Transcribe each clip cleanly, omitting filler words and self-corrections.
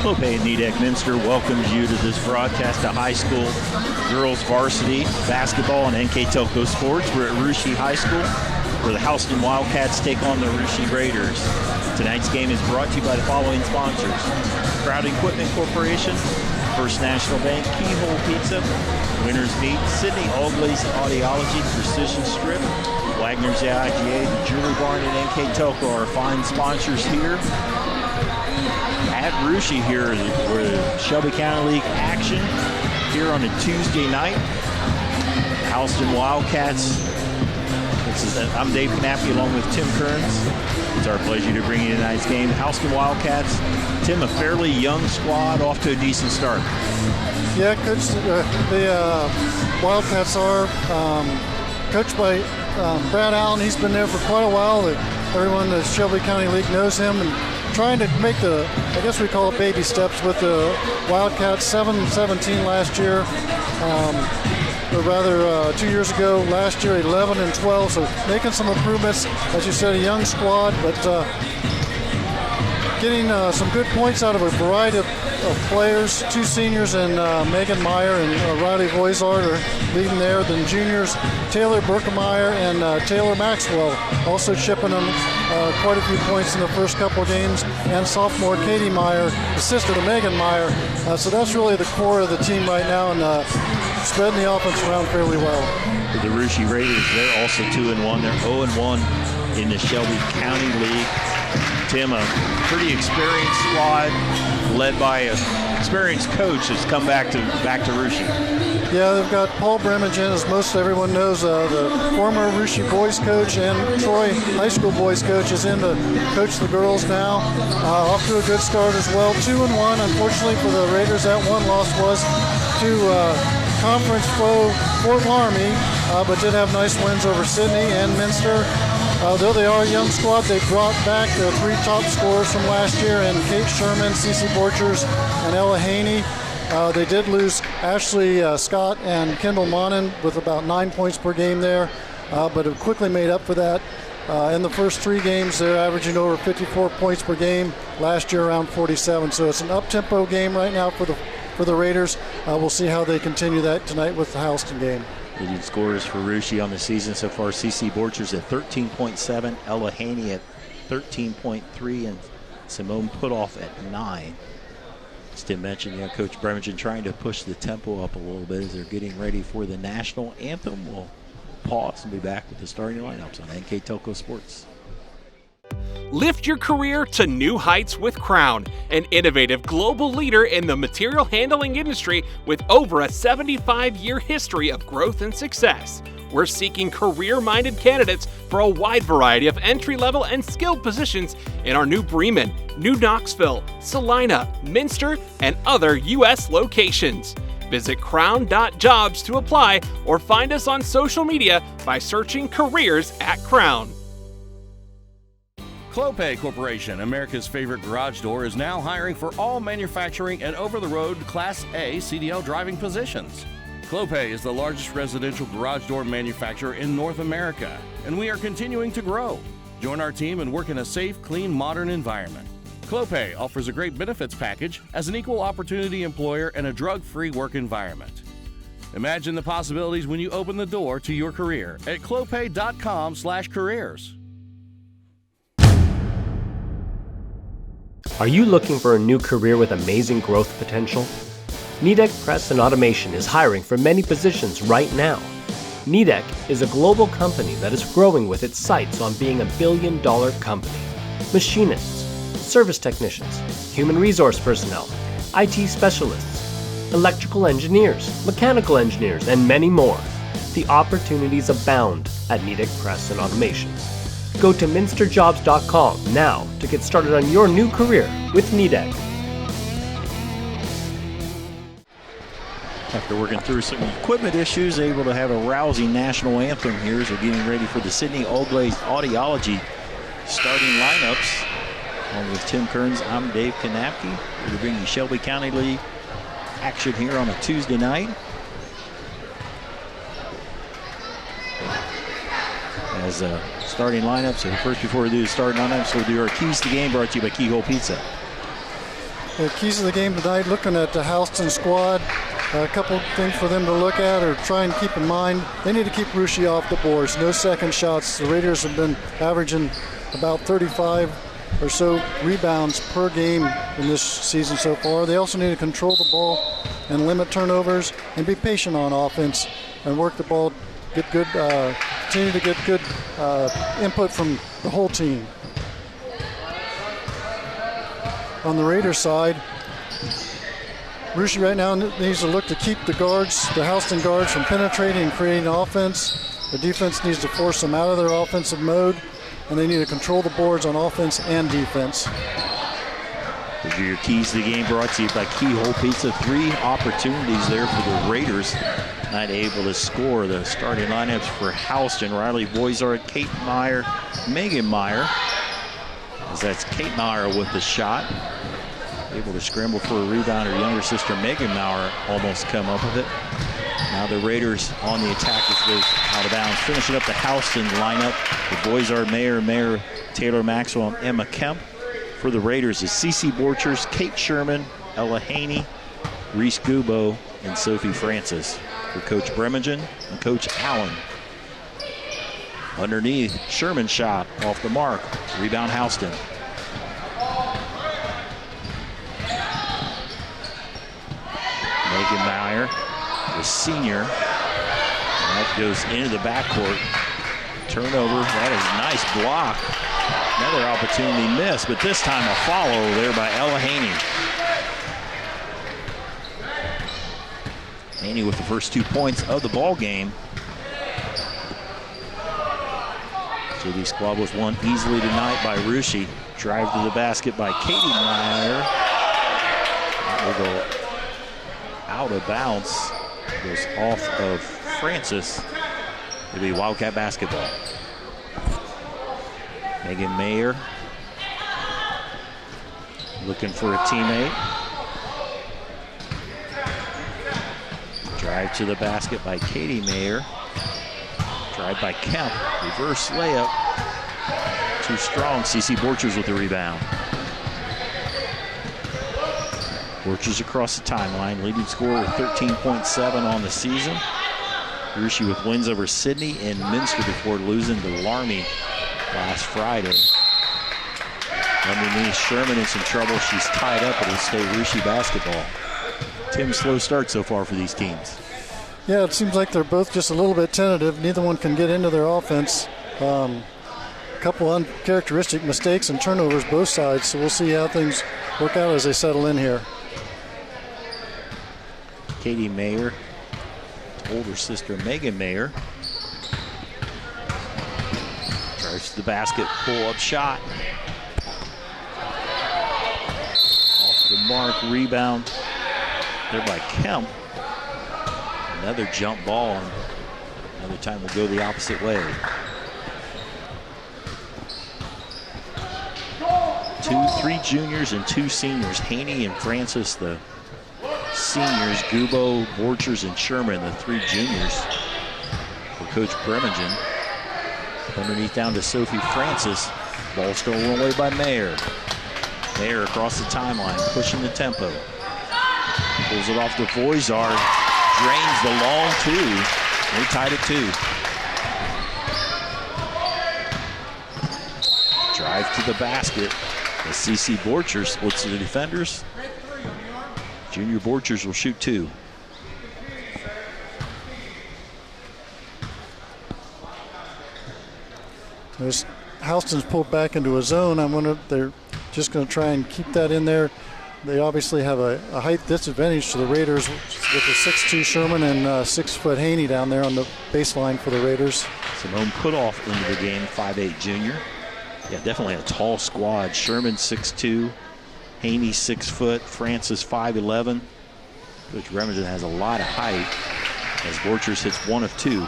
Clope Nidek Minster welcomes you to this broadcast of high school girls varsity basketball and NKTelco sports. We're at Russia High School where the Houston Wildcats take on the Russia Raiders. Tonight's game is brought to you by the following sponsors: Crowd Equipment Corporation, First National Bank, Keyhole Pizza, Winners Meat, Sydney All-Glaze Audiology, Precision Strip, Wagner's IGA, the Jewelry Barn, and NKTelco are fine sponsors here at Russia here where the Shelby County League action here on a Tuesday night. Houston Wildcats. I'm Dave Knappe along with Tim Kearns. It's our pleasure to bring you tonight's game. Houston Wildcats. Tim, a fairly young squad, off to a decent start. Yeah, Coach, the Wildcats are coached by Brad Allen. He's been there for quite a while. Everyone in the Shelby County League knows him, and trying to make I guess we call it baby steps with the Wildcats. 7-17 last year. Or rather 2 years ago, last year 11-12, so making some improvements. As you said, a young squad, but getting some good points out of a variety of players. Two seniors and Megan Meyer and Riley Voisard are leading there. Then juniors Taylor Berkemeyer and Taylor Maxwell also chipping them quite a few points in the first couple of games. And sophomore Katie Meyer, the sister to Megan Meyer. So that's really the core of the team right now, and spreading the offense around fairly well. The Russia Raiders, they're also 2-1. They're 0-1 in the Shelby County League. Tim, a pretty experienced squad led by an experienced coach that's come back to Russia. Yeah, they've got Paul Bremengen, as most everyone knows, the former Russia boys coach, and Troy High School boys coach is in to coach the girls now. Off to a good start as well. 2-1. Unfortunately for the Raiders, that one loss was to conference foe Fort Laramie, but did have nice wins over Sydney and Minster. Though they are a young squad, they brought back the three top scorers from last year, and Kate Sherman, Cece Borchers, and Ella Haney. They did lose Ashley Scott and Kendall Monin with about 9 points per game there, but have quickly made up for that. In the first three games, they're averaging over 54 points per game. Last year, around 47. So it's an up-tempo game right now for the Raiders. We'll see how they continue that tonight with the Houston game. Leading scorers for Russia on the season so far: Cece Borchers at 13.7, Ella Haney at 13.3, and Simone Putoff at 9. As Tim mentioned, Coach Bremengen trying to push the tempo up a little bit as they're getting ready for the national anthem. We'll pause and be back with the starting lineups on NKTelco Sports. Lift your career to new heights with Crown, an innovative global leader in the material handling industry with over a 75-year history of growth and success. We're seeking career-minded candidates for a wide variety of entry-level and skilled positions in our new Bremen, New Knoxville, Salina, Minster, and other U.S. locations. Visit crown.jobs to apply or find us on social media by searching Careers at Crown. Clope Corporation, America's favorite garage door, is now hiring for all manufacturing and over-the-road Class A CDL driving positions. Clope is the largest residential garage door manufacturer in North America, and we are continuing to grow. Join our team and work in a safe, clean, modern environment. Clope offers a great benefits package as an equal opportunity employer and a drug-free work environment. Imagine the possibilities when you open the door to your career at clope.com/careers. Are you looking for a new career with amazing growth potential? Nidek Press and Automation is hiring for many positions right now. Nidek is a global company that is growing with its sights on being a billion-dollar company. Machinists, service technicians, human resource personnel, IT specialists, electrical engineers, mechanical engineers, and many more. The opportunities abound at Nidek Press and Automation. Go to minsterjobs.com now to get started on your new career with Nidek. After working through some equipment issues, able to have a rousing national anthem here as we're getting ready for the Sydney All-Glaze Audiology starting lineups. Along with Tim Kearns, I'm Dave Knappe. We're bringing Shelby County League action here on a Tuesday night. As starting lineups, so first before we do the starting lineups, we'll do our keys to the game brought to you by Keyhole Pizza. the keys of the game tonight, looking at the Houston squad, a couple things for them to look at or try and keep in mind. They need to keep Russia off the boards. No second shots. The Raiders have been averaging about 35 or so rebounds per game in this season so far. They also need to control the ball and limit turnovers and be patient on offense and work the ball, continue to get good input from the whole team. On the Raiders side, Russia right now needs to look to keep the Houston guards from penetrating and creating offense. The defense needs to force them out of their offensive mode, and they need to control the boards on offense and defense. Those are your keys to the game, brought to you by Keyhole Pizza. 3 opportunities there for the Raiders. Not able to score. The starting lineups for Houston: Riley Boisard, Kate Meyer, Megan Meyer. As that's Kate Meyer with the shot. Able to scramble for a rebound. Her younger sister Megan Meyer almost come up with it. Now the Raiders on the attack as goes out of bounds. Finishing up the Houston lineup. The Boisard, Mayer, Taylor Maxwell, and Emma Kemp. For the Raiders is Cece Borchers, Kate Sherman, Ella Haney, Reese Gubo, and Sophie Francis. For Coach Bremingen and Coach Allen. Underneath, Sherman shot off the mark. Rebound Houston. Megan Meyer, the senior. And that goes into the backcourt. Turnover. That is a nice block. Another opportunity missed, but this time a follow there by Ella Haney. Haney with the first 2 points of the ball game. JV squad was won easily tonight by Russia. Drive to the basket by Katie Meyer. That will go out of bounds. Goes off of Francis. It'll be Wildcat basketball. Megan Mayer looking for a teammate. Drive to the basket by Katie Mayer. Drive by Kemp. Reverse layup. Too strong. Cece Borchers with the rebound. Borchers across the timeline. Leading scorer with 13.7 on the season. Russia with wins over Sydney and Minster before losing to Laramie last Friday. Underneath, Sherman in some trouble. She's tied up. It'll stay Russia basketball. Tim, slow start so far for these teams. Yeah, it seems like they're both just a little bit tentative. Neither one can get into their offense. A couple uncharacteristic mistakes and turnovers both sides, so we'll see how things work out as they settle in here. Katie Mayer, older sister Megan Mayer. Drives to the basket, pull-up shot. Off the mark, rebound there by Kemp. Another jump ball, and another time will go the opposite way. 3 juniors and 2 seniors. Haney and Francis, the seniors. Gubo, Borchers, and Sherman, the 3 juniors. For Coach Bremingen. Underneath down to Sophie Francis. Ball stolen away by Mayer. Mayer across the timeline, pushing the tempo. Pulls it off to Boisard. Drains the long 2. They tied at 2. Drive to the basket. As CC Borchers splits the defenders. Junior Borchers will shoot 2. There's Houston's pulled back into a zone. I wonder if they're just going to try and keep that in there. They obviously have a height disadvantage to the Raiders with the 6'2 Sherman and 6-foot Haney down there on the baseline for the Raiders. Simone Putoff into the game, 5'8 junior. Yeah, definitely a tall squad. Sherman 6'2, Haney 6 foot, Francis 5'11. Coach Remington has a lot of height as Borchers hits 1 of 2.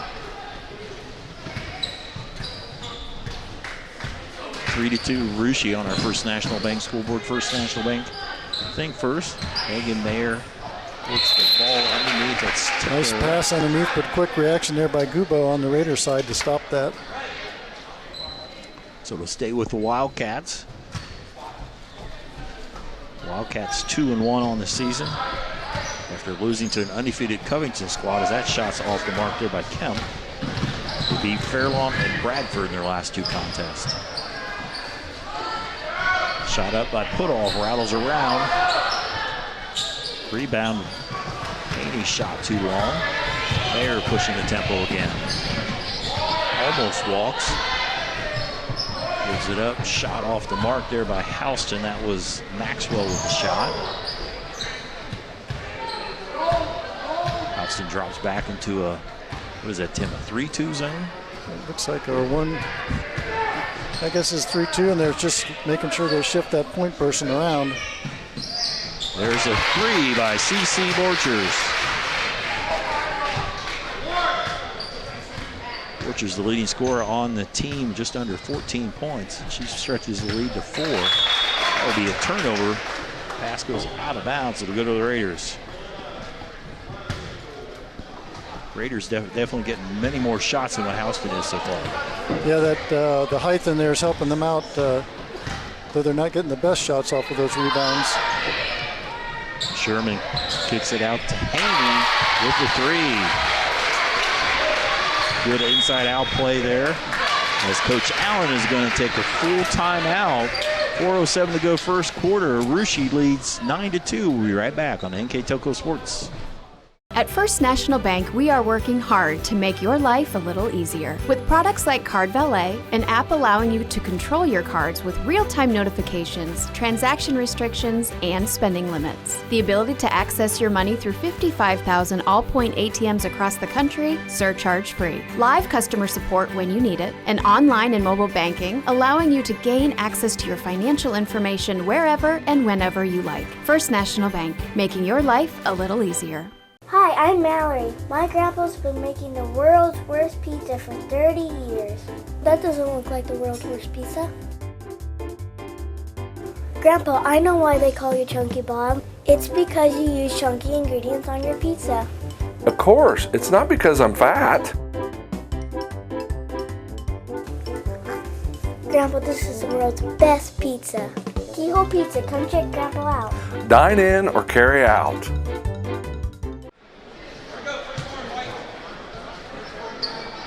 3-2 Russia on our First National Bank School Board. First National Bank thing first. Megan Mayer works the ball underneath. That's nice pass underneath, but quick reaction there by Gubo on the Raiders side to stop that. So to stay with the Wildcats. Wildcats 2-1 on the season after losing to an undefeated Covington squad, as that shot's off the mark there by Kemp. They beat Fairlawn and Bradford in their last 2 contests. Shot up by Putoff, rattles around. Rebound. Haney shot too long. Mayer pushing the tempo again. Almost walks. Gives it up. Shot off the mark there by Houston. That was Maxwell with the shot. Houston drops back into a, what is that, Tim, a 3-2 zone? It looks like our one, I guess it's 3-2, and they're just making sure they shift that point person around. There's a 3 by C.C. Borchers. Borchers, the leading scorer on the team, just under 14 points. She stretches the lead to 4. That will be a turnover. Pass goes out of bounds. It'll go to the Raiders. Raiders definitely getting many more shots than what Houston is so far. Yeah, that the height in there is helping them out, though they're not getting the best shots off of those rebounds. Sherman kicks it out to Haney with the 3. Good inside-out play there, as Coach Allen is going to take a full timeout. 4:07 to go first quarter. Russia leads 9-2. We'll be right back on NKTelco Sports. At First National Bank, we are working hard to make your life a little easier. With products like Card Valet, an app allowing you to control your cards with real-time notifications, transaction restrictions, and spending limits. The ability to access your money through 55,000 all-point ATMs across the country, surcharge-free. Live customer support when you need it, and online and mobile banking, allowing you to gain access to your financial information wherever and whenever you like. First National Bank, making your life a little easier. Hi, I'm Mallory. My grandpa's been making the world's worst pizza for 30 years. That doesn't look like the world's worst pizza. Grandpa, I know why they call you Chunky Bob. It's because you use chunky ingredients on your pizza. Of course, it's not because I'm fat. Grandpa, this is the world's best pizza. Keyhole Pizza, come check Grandpa out. Dine in or carry out.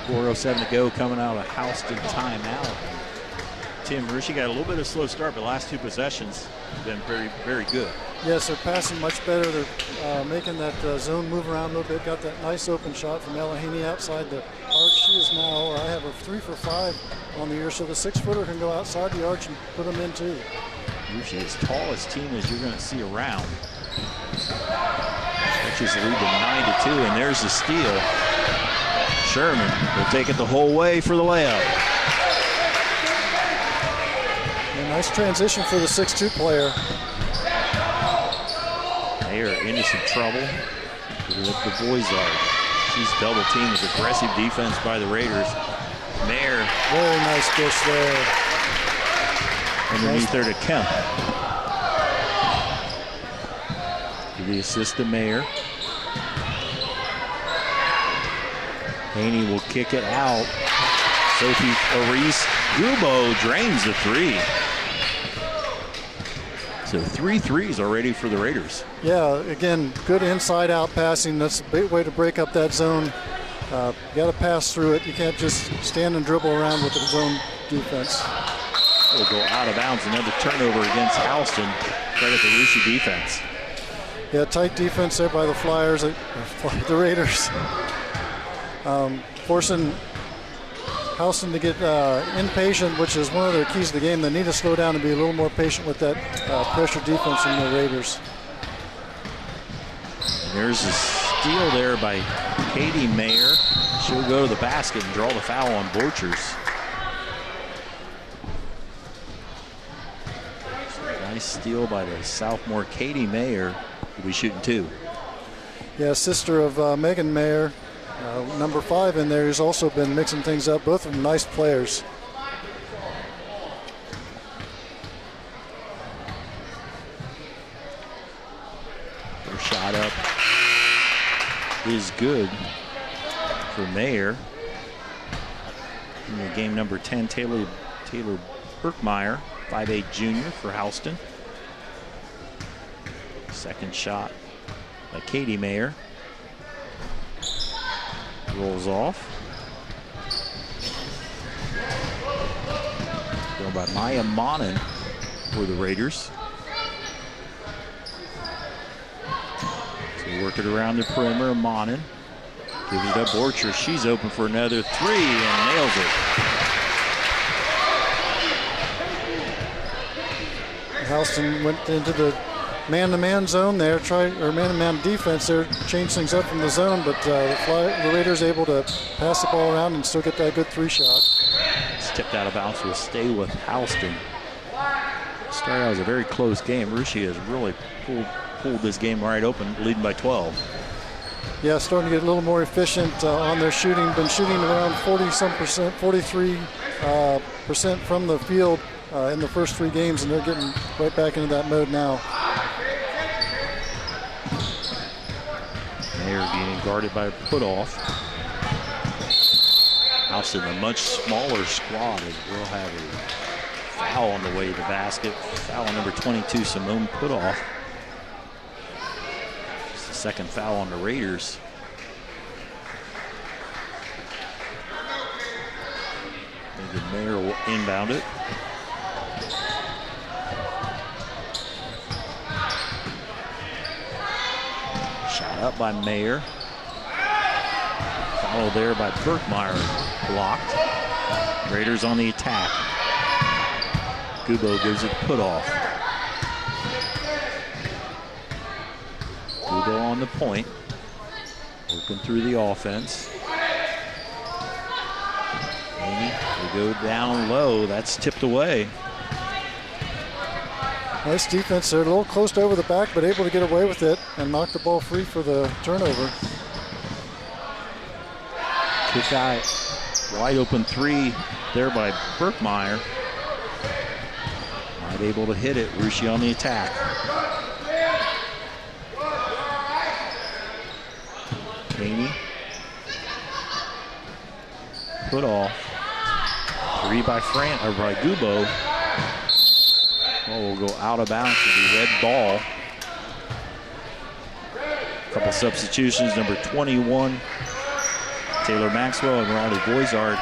4:07 to go, coming out of Houston timeout. Tim, Russia got a little bit of a slow start, but the last 2 possessions have been very, very good. Yes, they're passing much better. They're making that zone move around a little bit. Got that nice open shot from Ella Haney outside the arc. She is now, I have her 3 for 5 on the year, so the 6-footer can go outside the arch and put them in too. Russia is the tallest team as you're going to see around. Stretches the lead to 9-2, and there's the steal. Sherman will take it the whole way for the layup. A nice transition for the 6'2 player. They are into some trouble. Look, the boys are. She's double teamed with aggressive defense by the Raiders. Mayer. Very nice dish there. Underneath her to Kemp. Give the assist to Mayer. Haney will kick it out. Sophie Aris Gubo drains the 3. So 3 threes already for the Raiders. Yeah, again, good inside-out passing. That's a big way to break up that zone. You got to pass through it. You can't just stand and dribble around with the zone defense. Will go out of bounds. Another turnover against Houston. Credit the Russia defense. Yeah, tight defense there by the Flyers, the Raiders. Forcing Houston to get impatient, which is one of their keys to the game. They need to slow down and be a little more patient with that pressure defense from the Raiders. And there's a steal there by Katie Mayer. She'll go to the basket and draw the foul on Borchers. Nice steal by the sophomore Katie Mayer, who'll be shooting 2. Yeah, sister of Megan Mayer. Number 5 in there has also been mixing things up. Both of them nice players. Their shot up is good for Mayer. In the game number 10, Taylor Burkmeyer, 5'8" junior for Houston. Second shot by Katie Mayer. Rolls off. Thrown by Maya Monin for the Raiders. So work it around the perimeter. Monin gives it up. Borcher, she's open for another three and nails it. Houston went into the man-to-man zone there, man-to-man defense there, changed things up from the zone, but the Raiders able to pass the ball around and still get that good three shot. It's tipped out of bounds. Will stay with Houston. Started out as a very close game. Russia has really pulled this game right open, leading by 12. Yeah, starting to get a little more efficient on their shooting. Been shooting around 40-some%, 43% from the field in the first 3 games, and they're getting right back into that mode now. Mayer being guarded by Putoff. Houston, a much smaller squad, as we'll have a foul on the way to the basket. Foul on number 22, Simone Putoff. It's the second foul on the Raiders. Maybe Mayer will inbound it. Shot up by Mayer. Foul there by Burkmeyer, blocked. Raiders on the attack. Gubo gives it Putoff. Gubo on the point, working through the offense. They go down low. That's tipped away. Nice defense. They're a little close to over the back, but able to get away with it and knock the ball free for the turnover. Kick out, wide open three there by Burkmeyer. Not able to hit it. Russia on the attack. Caney. Putoff. Three by Gubo. Will go out of bounds with the red ball. A couple substitutions. Number 21, Taylor Maxwell, and Ronnie Boisart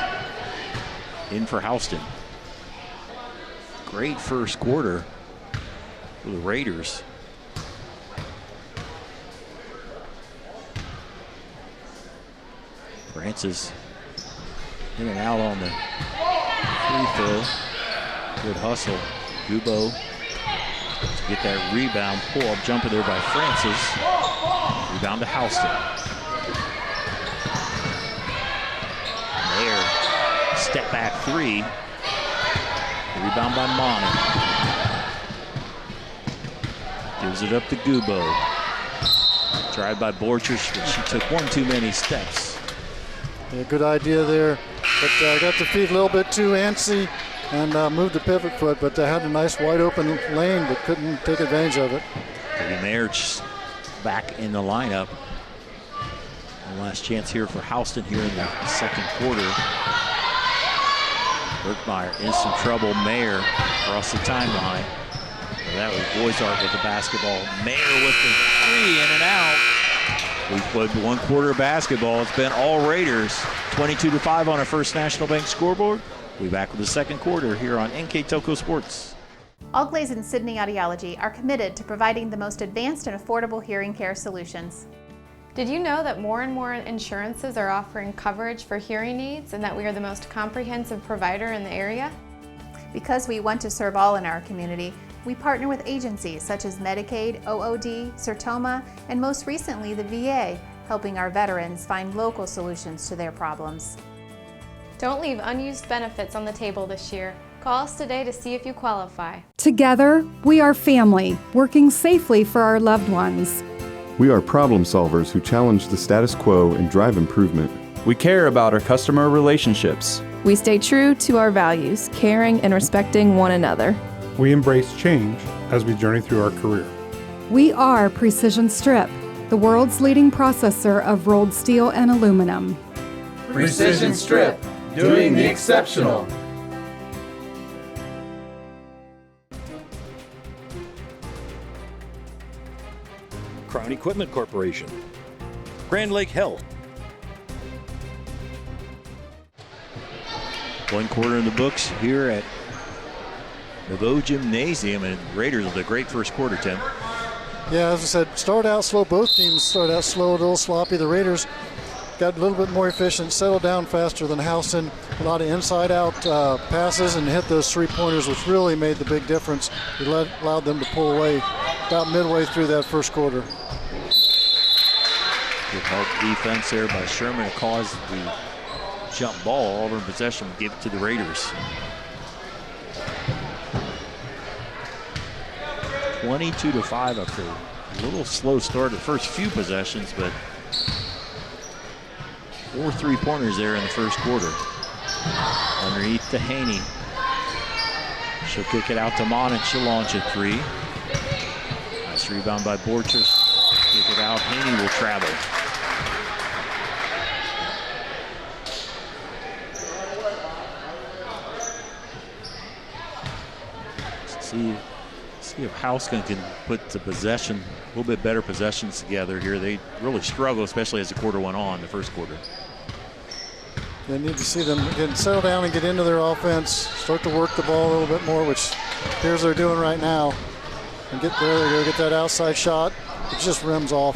in for Houston. Great first quarter for the Raiders. Francis in and out on the free throw. Good hustle. Gubo to get that rebound. Pull-up jumper there by Francis. Rebound to Houston. Mayer, step back three. Rebound by Monin. Gives it up to Gubo. Drive by Borcher, but she took one too many steps. Yeah, good idea there, but got the feet a little bit too antsy and moved the pivot foot, but they had a nice wide open lane but couldn't take advantage of it. Mayer back in the lineup. One last chance here for Houston here in the second quarter. Burkmeyer in some trouble. Mayer across the timeline. That was Boisart with the basketball. Mayer with the three, in and out. We've played 1 quarter of basketball. It's been all Raiders. 22-5 on our First National Bank scoreboard. We'll be back with the second quarter here on NKTelco Sports. Allglaze and Sydney Audiology are committed to providing the most advanced and affordable hearing care solutions. Did you know that more and more insurances are offering coverage for hearing aids and that we are the most comprehensive provider in the area? Because we want to serve all in our community, we partner with agencies such as Medicaid, OOD, Sertoma, and most recently the VA, helping our veterans find local solutions to their problems. Don't leave unused benefits on the table this year. Call us today to see if you qualify. Together, we are family, working safely for our loved ones. We are problem solvers who challenge the status quo and drive improvement. We care about our customer relationships. We stay true to our values, caring and respecting one another. We embrace change as we journey through our career. We are Precision Strip, the world's leading processor of rolled steel and aluminum. Precision Strip, doing the exceptional. Brown Equipment Corporation, Grand Lake Health. One quarter in the books here at Nouveau Gymnasium, and Raiders with a great first quarter, Tim. Yeah, as I said, started out slow. Both teams started out slow, a little sloppy. The Raiders got a little bit more efficient, settled down faster than Houston. A lot of inside-out passes and hit those three-pointers, which really made the big difference. It allowed them to pull away about midway through that first quarter. Good help defense there by Sherman to cause the jump ball. Auburn possession would give it to the Raiders. 22-5 after a little slow start the first few possessions, but 4 3-pointers there in the first quarter. Underneath to Haney. She'll kick it out to Mon and she'll launch a three. Nice rebound by Borchers. Kick it out. Haney will travel. See if Houston can put the possession, a little bit better possessions together here. They really struggle, especially as the quarter went on, the first quarter. They need to see them settle down and get into their offense, start to work the ball a little bit more, which appears they're doing right now. And get there, they're going to get that outside shot. It just rims off.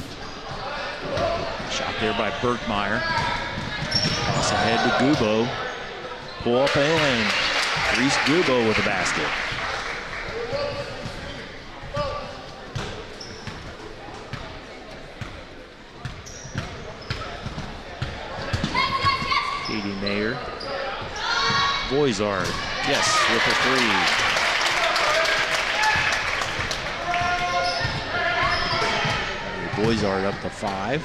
Shot there by Berkmeyer. Pass ahead to Gubo. Pull up and Reese Gubo with the basket. Katie Mayer. Boisard, yes, with a three. Boisard up to 5.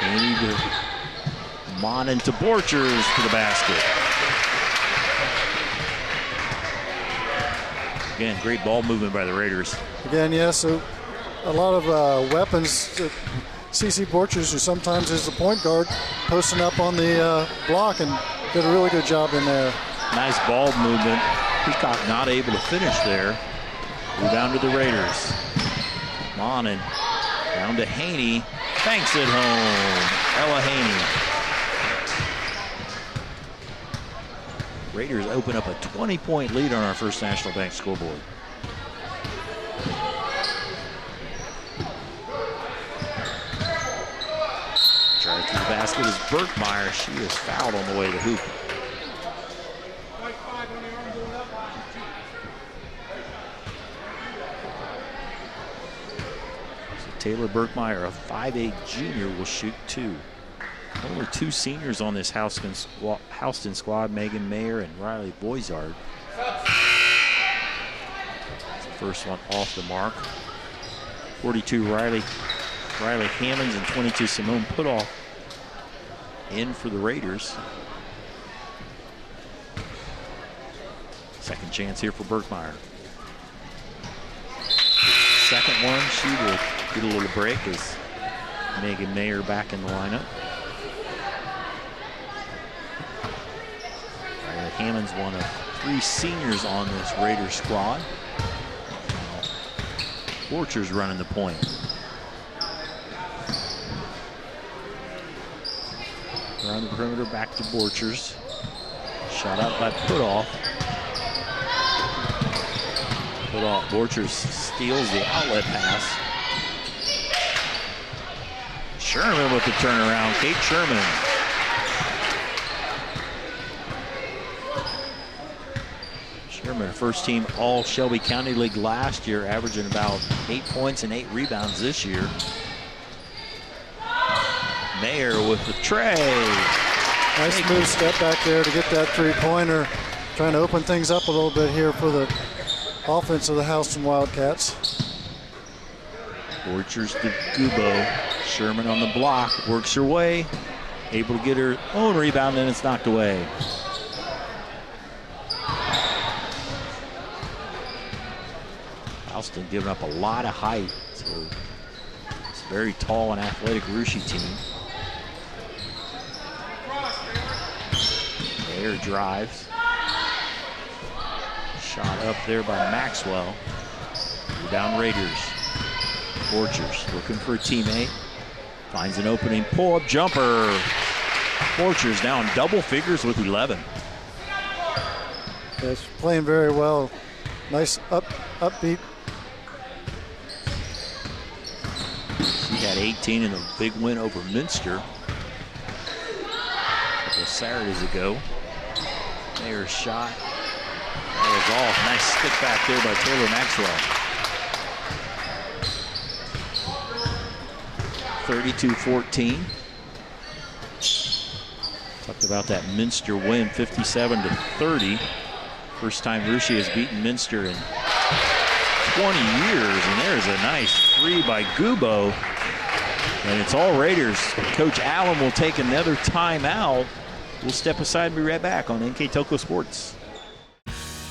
Haney to Mon and to Borchers for the basket. Again, great ball movement by the Raiders. Again, yes, a lot of weapons. CC Borchers, who sometimes is the point guard, posting up on the block and did a really good job in there. Nice ball movement. Peacock not able to finish there. Rebound to the Raiders. Monin down to Haney. Banks it home. Ella Haney. Raiders open up a 20-point lead on our First National Bank scoreboard. Drive to the basket is Berkmeyer. She is fouled on the way to the hoop. Taylor Berkmeyer, a 5'8" junior, will shoot 2. Only 2 seniors on this Houston squad, Megan Mayer and Riley Boisard. The first one off the mark. 42 Riley Hammonds and 22 Simone Putoff in for the Raiders. Second chance here for Berkmeyer. Second one, she will get a little break as Megan Mayer back in the lineup. Riley Hammond's one of 3 seniors on this Raiders squad. Borchers running the point. Around the perimeter, back to Borchers. Shot out by Putoff. Borchers steals the outlet pass. Sherman with the turnaround. Kate Sherman. Sherman, first team all Shelby County League last year, averaging about 8 points and 8 rebounds this year. Mayer with the tray. Nice move step back there to get that three-pointer. Trying to open things up a little bit here for the offense of the Houston Wildcats. Borchers to Gubo. Sherman on the block, works her way, able to get her own rebound, and it's knocked away. Houston giving up a lot of height, so it's a very tall and athletic Russia team. Mayer drives. Shot up there by Maxwell. Rebound Raiders. Borchers looking for a teammate. Finds an opening, pull-up jumper. Borchers now in double figures with 11. Yeah, she's playing very well. Nice upbeat. She had 18 in a big win over Minster a couple of Saturdays ago. There's shot. That was off. Nice stick back there by Taylor Maxwell. 32-14. Talked about that Minster win, 57-30. First time Russia has beaten Minster in 20 years, and there's a nice three by Gubo. And it's all Raiders. Coach Allen will take another timeout. We'll step aside and be right back on NKTelco Sports.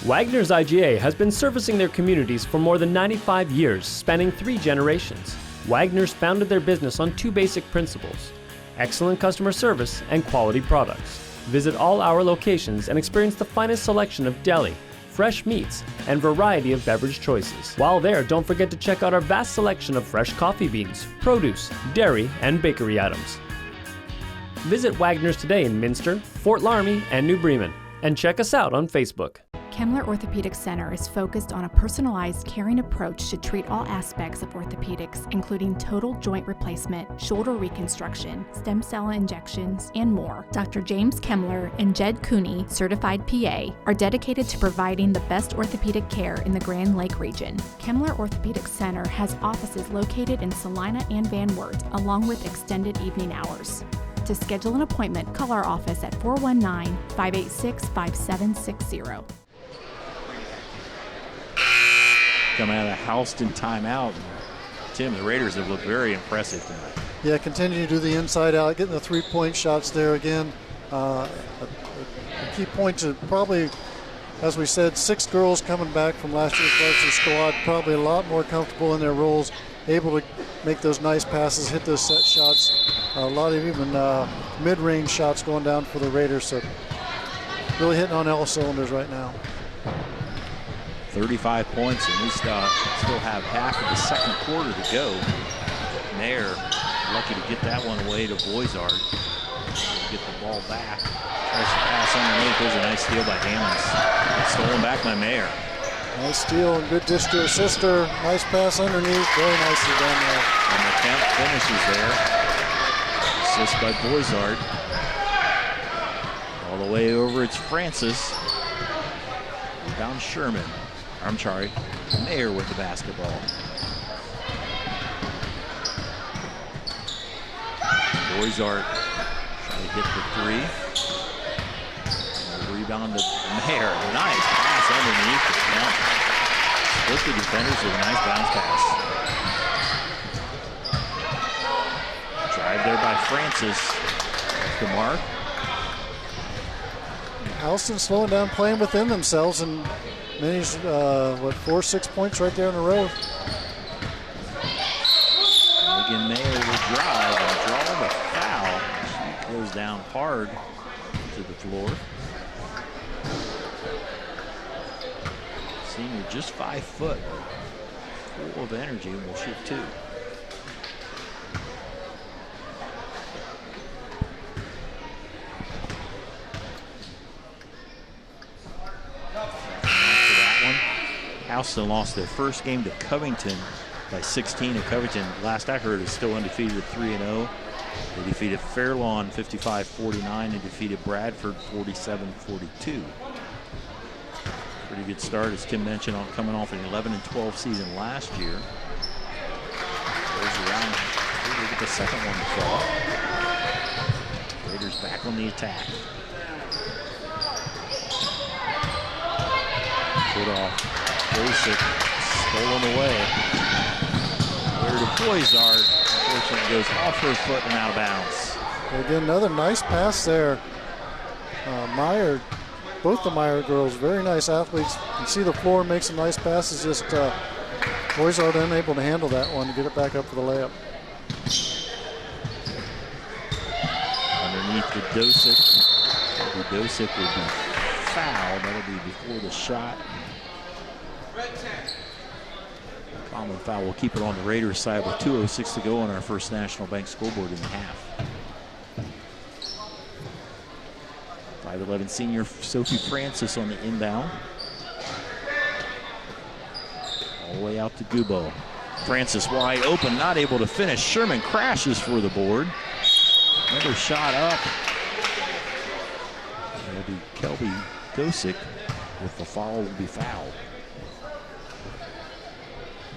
Wagner's IGA has been servicing their communities for more than 95 years, spanning 3 generations. Wagner's founded their business on 2 basic principles: excellent customer service and quality products. Visit all our locations and experience the finest selection of deli, fresh meats, and variety of beverage choices. While there, don't forget to check out our vast selection of fresh coffee beans, produce, dairy, and bakery items. Visit Wagner's today in Minster, Fort Laramie, and New Bremen, and check us out on Facebook. Kemmler Orthopedic Center is focused on a personalized, caring approach to treat all aspects of orthopedics, including total joint replacement, shoulder reconstruction, stem cell injections, and more. Dr. James Kemmler and Jed Cooney, certified PA, are dedicated to providing the best orthopedic care in the Grand Lake region. Kemmler Orthopedic Center has offices located in Salina and Van Wert, along with extended evening hours. To schedule an appointment, call our office at 419-586-5760. Coming out of Houston timeout. Tim, the Raiders have looked very impressive tonight. Yeah, continue to do the inside out, getting the 3-point shots there again. A key point to probably, as we said, 6 girls coming back from last year's varsity squad, probably a lot more comfortable in their roles, able to make those nice passes, hit those set shots. A lot of even mid-range shots going down for the Raiders. So really hitting on all cylinders right now. 35 points, and we still have half of the second quarter to go. Mayer lucky to get that one away to Boisard. Get the ball back. Tries to pass underneath. There's a nice steal by Hammonds. Stolen back by Mayer. Nice steal and good dish to her sister. Nice pass underneath. Very nicely done there. And the count finishes there. Assist by Boisard. All the way over, it's Francis. Rebound Sherman. I'm sorry, Mayer with the basketball. Boisard trying to get the 3. Rebound to Mayer. Nice pass underneath the count. Split the defenders with a nice bounce pass. Drive there by Francis. That's the mark. Houston slowing down, playing within themselves, and Minnie's, 4-6 points right there in a row. Again, Mayer will drive and draw the foul. She goes down hard to the floor. Senior just 5 foot, full of energy, and will shoot 2. Houston lost their first game to Covington by 16, and Covington, last I heard, is still undefeated at 3-0. They defeated Fairlawn 55-49 and defeated Bradford 47-42. Pretty good start, as Tim mentioned, coming off an 11-12 season last year. Goes around, maybe get the second one to fall. Raiders back on the attack. Put off. Basic, stolen away. Where the Boisard, unfortunately, goes off her foot and out of bounds. Again, another nice pass there. Meyer, both the Meyer girls, very nice athletes. You can see the floor, make some nice passes. Just Boisard unable to handle that one to get it back up for the layup. Underneath the Dosick. The Dosick will be fouled. That'll be before the shot. Common foul will keep it on the Raiders side with 2:06 to go on our First National Bank scoreboard in the half. 5'11" senior Sophie Francis on the inbound. All the way out to Gubo. Francis wide open, not able to finish. Sherman crashes for the board. Another shot up. It'll be Kelby Dosick with the foul will be fouled.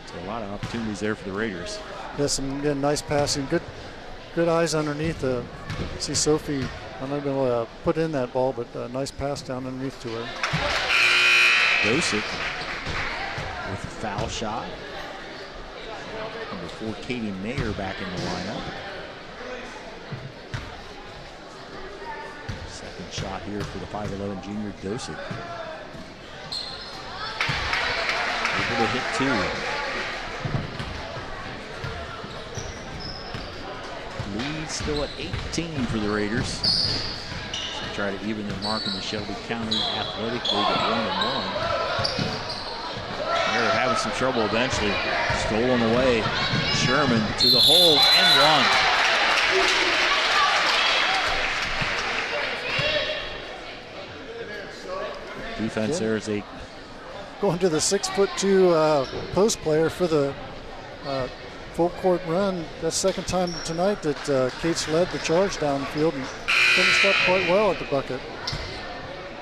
So a lot of opportunities there for the Raiders. Yes, some again, nice passing. Good eyes underneath. See Sophie, I'm not going to put in that ball, but a nice pass down underneath to her. Dosick with a foul shot. Number 4, Katie Mayer back in the lineup. Second shot here for the 5'11" junior Dosick. Able to hit 2. Lead still at 18 for the Raiders. So try to even their mark in the Shelby County Athletic League at 1-1. They're having some trouble eventually. Stolen away. Sherman to the hole and one. Defense there is a going to the 6'2" post player for the full court run. That's the second time tonight that Kate's led the charge downfield and finished up quite well at the bucket.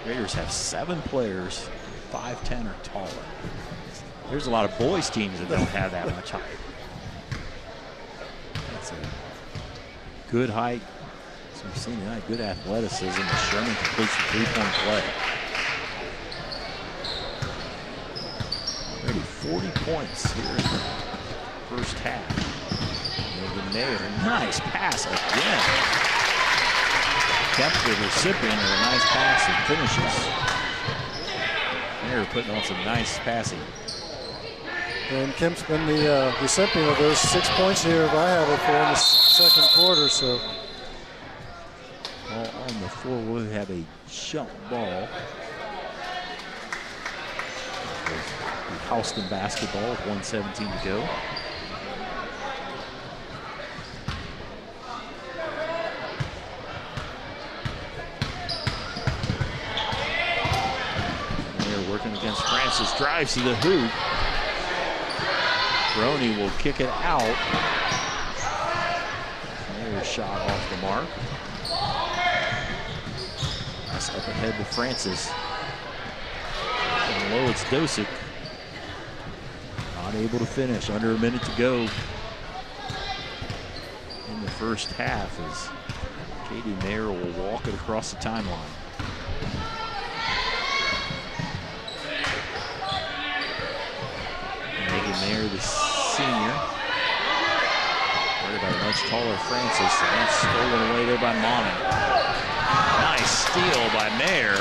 Raiders have 7 players 5'10" or taller. There's a lot of boys teams that don't have that much height. That's a good height. So we've seen tonight, good athleticism as Sherman completes the 3-point play. Already 40 points here in the first half. Megan Mayer, nice pass again. Kept the recipient of a nice pass and finishes. Mayer putting on some nice passing. And Kemp's been the recipient of those 6 points here if I have it for in the second quarter. So ball on the floor, we'll have a jump ball. Houston basketball with 1:17 to go. They're working against Francis, drives to the hoop. Brony will kick it out. There's a shot off the mark. That's up ahead to Francis. And low, it's Dosick. Not able to finish. Under a minute to go in the first half as Katie Mayer will walk it across the timeline. Megan Mayer, the senior, guarded by a much taller Francis, and that's stolen away there by Monin. Nice steal by Mayer.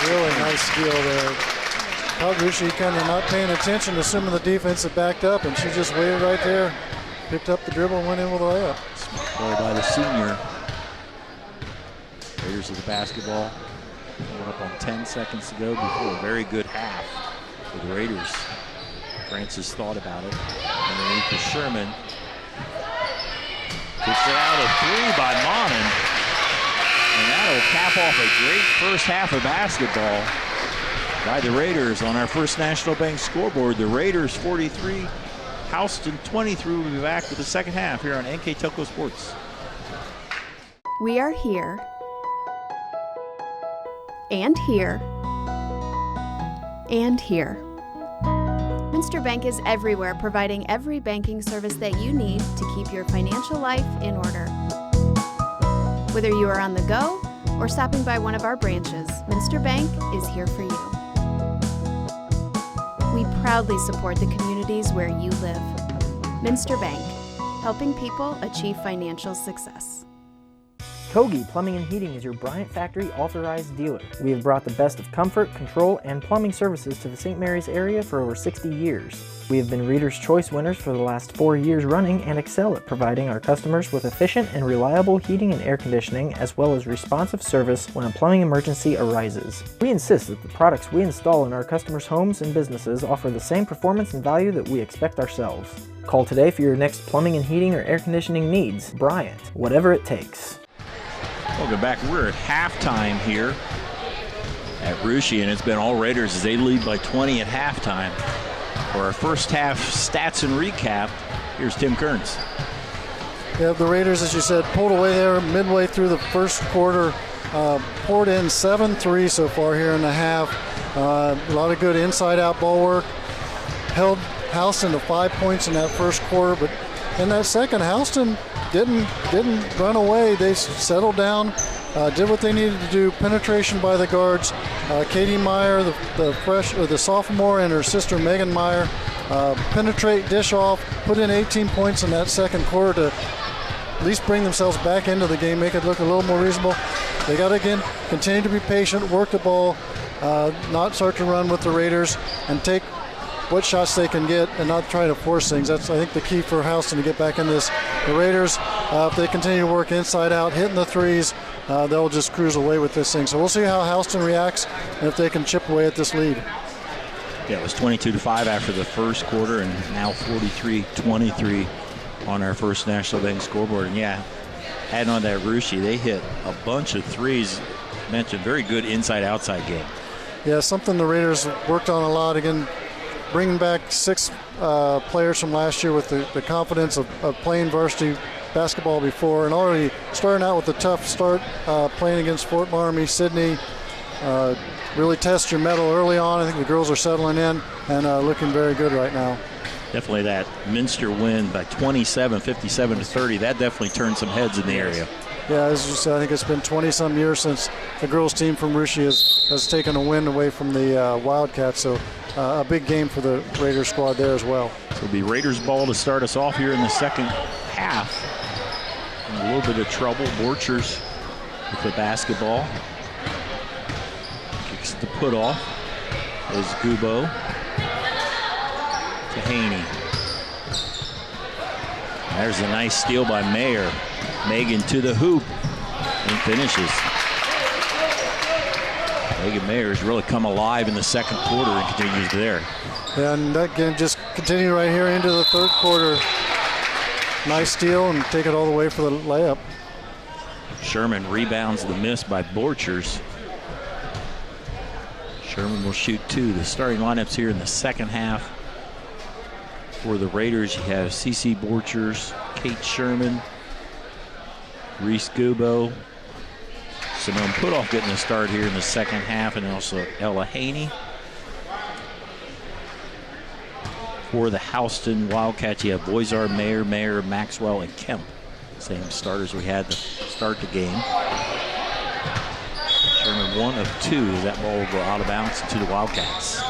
Really nice steal there. Rushi kind of not paying attention, assuming the defense had backed up, and she just waited right there, picked up the dribble, and went in with a layup. Play by the senior. Raiders of the basketball. Coming up on 10 seconds to go before a very good half for the Raiders. Francis thought about it. Underneath to Sherman. Kicks it out, a 3 by Monin. And that'll cap off a great first half of basketball by the Raiders on our First National Bank scoreboard. The Raiders 43, Houston 23. We'll be back with the second half here on NKTelco Sports. We are here and here and here. Minster Bank is everywhere, providing every banking service that you need to keep your financial life in order. Whether you are on the go or stopping by one of our branches, Minster Bank is here for you. We proudly support the communities where you live. Minster Bank, helping people achieve financial success. Kogi Plumbing and Heating is your Bryant Factory authorized dealer. We have brought the best of comfort, control, and plumbing services to the St. Mary's area for over 60 years. We have been Reader's Choice winners for the last 4 years running and excel at providing our customers with efficient and reliable heating and air conditioning, as well as responsive service when a plumbing emergency arises. We insist that the products we install in our customers' homes and businesses offer the same performance and value that we expect ourselves. Call today for your next plumbing and heating or air conditioning needs. Bryant, whatever it takes. Welcome back. We're at halftime here at Russia, and it's been all Raiders as they lead by 20 at halftime. For our first half stats and recap, here's Tim Kearns. Yeah, the Raiders, as you said, pulled away there midway through the first quarter, poured in 7-3 so far here in the half. A lot of good inside-out ball work. Held Houston to 5 points in that first quarter, but in that second, Houston didn't run away. They settled down, did what they needed to do. Penetration by the guards. Katie Meyer, the sophomore, and her sister Megan Meyer penetrate, dish off, put in 18 points in that second quarter to at least bring themselves back into the game, make it look a little more reasonable. They got to, again, continue to be patient, work the ball, not start to run with the Raiders, and take what shots they can get and not try to force things. That's, I think, the key for Houston to get back in this. The Raiders, if they continue to work inside out, hitting the threes, they'll just cruise away with this thing. So we'll see how Houston reacts and if they can chip away at this lead. Yeah, it was 22-5 after the first quarter, and now 43-23 on our First National Bank scoreboard. And yeah, adding on that Russia, they hit a bunch of threes. Mentioned very good inside-outside game. Yeah, something the Raiders worked on a lot. Again, bringing back 6 players from last year with the confidence of playing varsity basketball before, and already starting out with a tough start, playing against Fort Laramie, Sydney. Really test your mettle early on. I think the girls are settling in and looking very good right now. Definitely that Minster win by 27, 57-30. That definitely turned some heads in the area. Yeah, as you said, I think it's been 20-some years since the girls' team from Russia has taken a win away from the Wildcats. So a big game for the Raiders squad there as well. So it'll be Raiders ball to start us off here in the second half. In a little bit of trouble. Borchers with the basketball. Kicks the put off. Is Gubo to Haney. There's a nice steal by Mayer. Megan to the hoop and finishes. Megan Mayer has really come alive in the second quarter and continues there. And that game just continued right here into the third quarter. Nice steal and take it all the way for the layup. Sherman rebounds the miss by Borchers. Sherman will shoot 2. The starting lineups here in the second half. For the Raiders, you have CeCe Borchers, Kate Sherman, Reese Gubo, Simone Putoff getting the start here in the second half, and also Ella Haney. For the Houston Wildcats, you have Boisard, Mayer, Maxwell, and Kemp. Same starters we had to start the game. Sherman 1 of 2. That ball will go out of bounds to the Wildcats.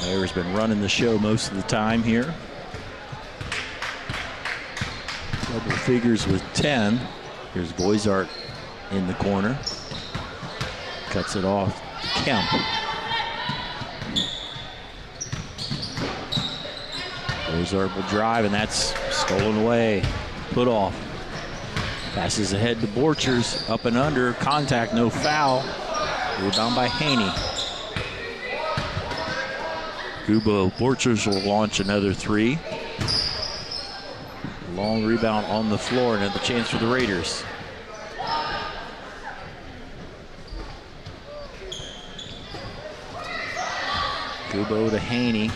Mayer's been running the show most of the time here. Double figures with 10. Here's Boisart in the corner. Cuts it off to Kemp. Boisart will drive, and that's stolen away. Put off. Passes ahead to Borchers. Up and under. Contact, no foul. Rebound by Haney. Gubo Borchers will launch another 3. Long rebound on the floor, and another chance for the Raiders. Gubo to Haney.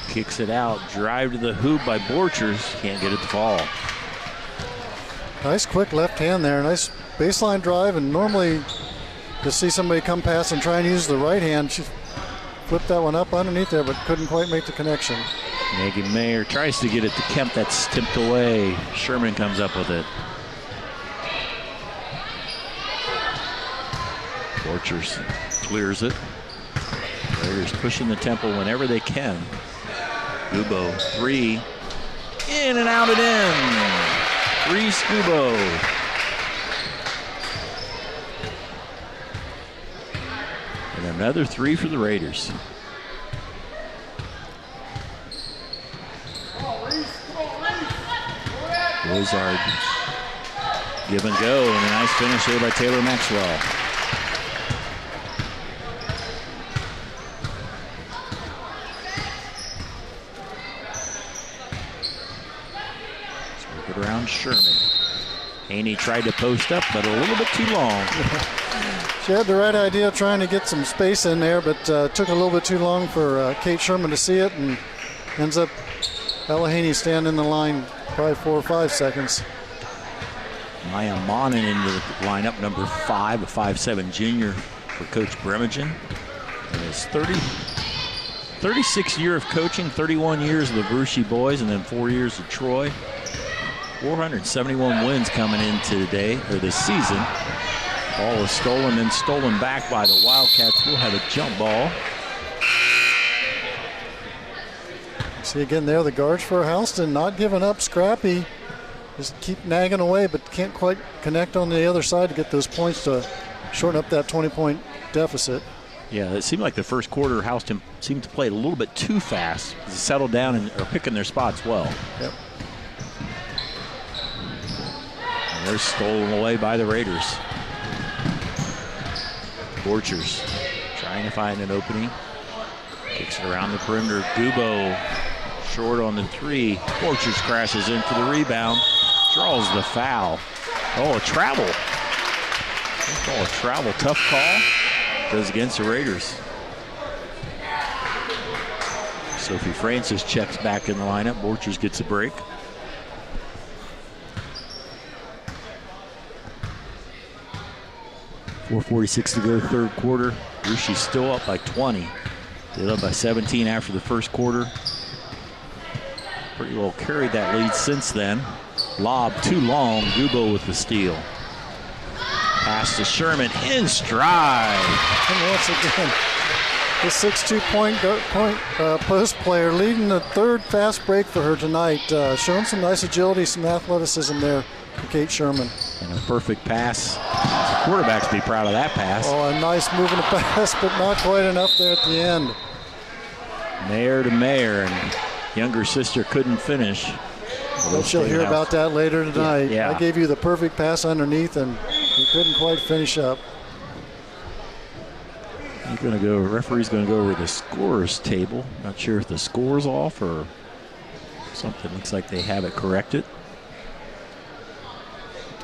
Kicks it out. Drive to the hoop by Borchers. Can't get it to fall. Nice quick left hand there. Nice baseline drive, and normally to see somebody come past and try and use the right hand, she flipped that one up underneath there, but couldn't quite make the connection. Megan Mayer tries to get it to Kemp. That's tipped away. Sherman comes up with it. Borchers clears it. Raiders pushing the tempo whenever they can. Scubo, 3. In and out and in. 3 Scubo. And another 3 for the Raiders. Boys are give and go, and a nice finish here by Taylor Maxwell. Let's work it around Sherman. Haney tried to post up, but a little bit too long. She had the right idea trying to get some space in there, but took a little bit too long for Kate Sherman to see it, and ends up Ella Haney standing in the line probably 4 or 5 seconds. Maya Monin into the lineup, number 5, a 5'7" junior for Coach Bremagen. And his 36 year of coaching, 31 years of the Varsity boys, and then 4 years of Troy. 471 wins coming in today, or this season. Ball is stolen, then stolen back by the Wildcats. We'll have a jump ball. See again there, the guards for Houston not giving up. Scrappy. Just keep nagging away, but can't quite connect on the other side to get those points to shorten up that 20-point deficit. Yeah, it seemed like the first quarter, Houston seemed to play a little bit too fast. They settled down and are picking their spots well. Yep. And they're stolen away by the Raiders. Borchers trying to find an opening. Kicks it around the perimeter. Dubo short on the 3. Borchers crashes in for the rebound. Draws the foul. Oh, a travel. Oh, a travel. Tough call. Goes against the Raiders. Sophie Francis checks back in the lineup. Borchers gets a break. .446 to go, third quarter. Rushi's still up by 20. They're up by 17 after the first quarter. Pretty well carried that lead since then. Lob too long. Gubo with the steal. Pass to Sherman in stride. And once again, the 6'2" post player leading the third fast break for her tonight. Showing some nice agility, some athleticism there for Kate Sherman. And a perfect pass. The quarterback's be proud of that pass. Oh, a nice moving pass, but not quite enough there at the end. Mayer to Mayer, and younger sister couldn't finish. Well, she'll hear about that later tonight. Yeah. I gave you the perfect pass underneath, and you couldn't quite finish up. Referee's going to go over the scorer's table. Not sure if the score's off or something. Looks like they have it corrected.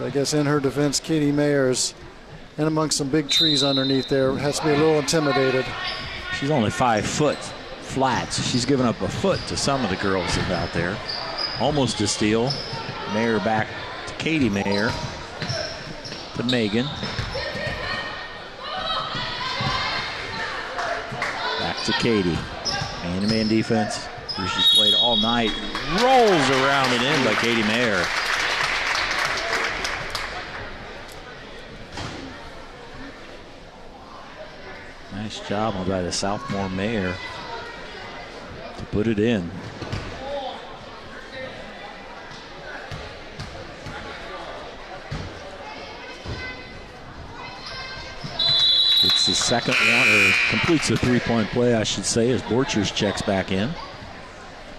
I guess in her defense, Katie Mayers, and amongst some big trees underneath there, has to be a little intimidated. She's only 5 foot flat, so she's given up a foot to some of the girls that are out there. Almost a steal. Mayer back to Katie Mayer. To Megan. Back to Katie. Man-to-man defense. She's played all night. Rolls around and in by Katie Mayer. Nice job by the sophomore Mayer to put it in. It's the second one, or completes the three-point play, I should say, as Borchers checks back in.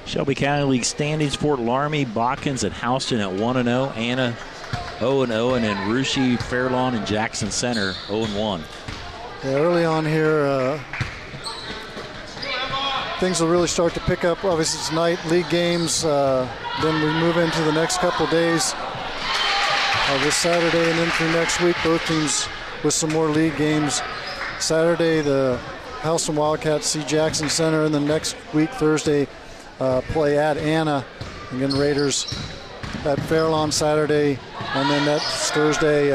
Shelby County League standings: Fort Laramie, Botkins, and Houston at 1-0. Anna 0-0, and then Russia, Fairlawn, and Jackson Center 0-1. Yeah, early on here, things will really start to pick up. Obviously tonight, league games. Then we move into the next couple of days. This Saturday and then through next week, both teams with some more league games. Saturday, the Houston Wildcats see Jackson Center, and then next week, Thursday, play at Anna. Again, Raiders at Fairlawn Saturday, and then that's Thursday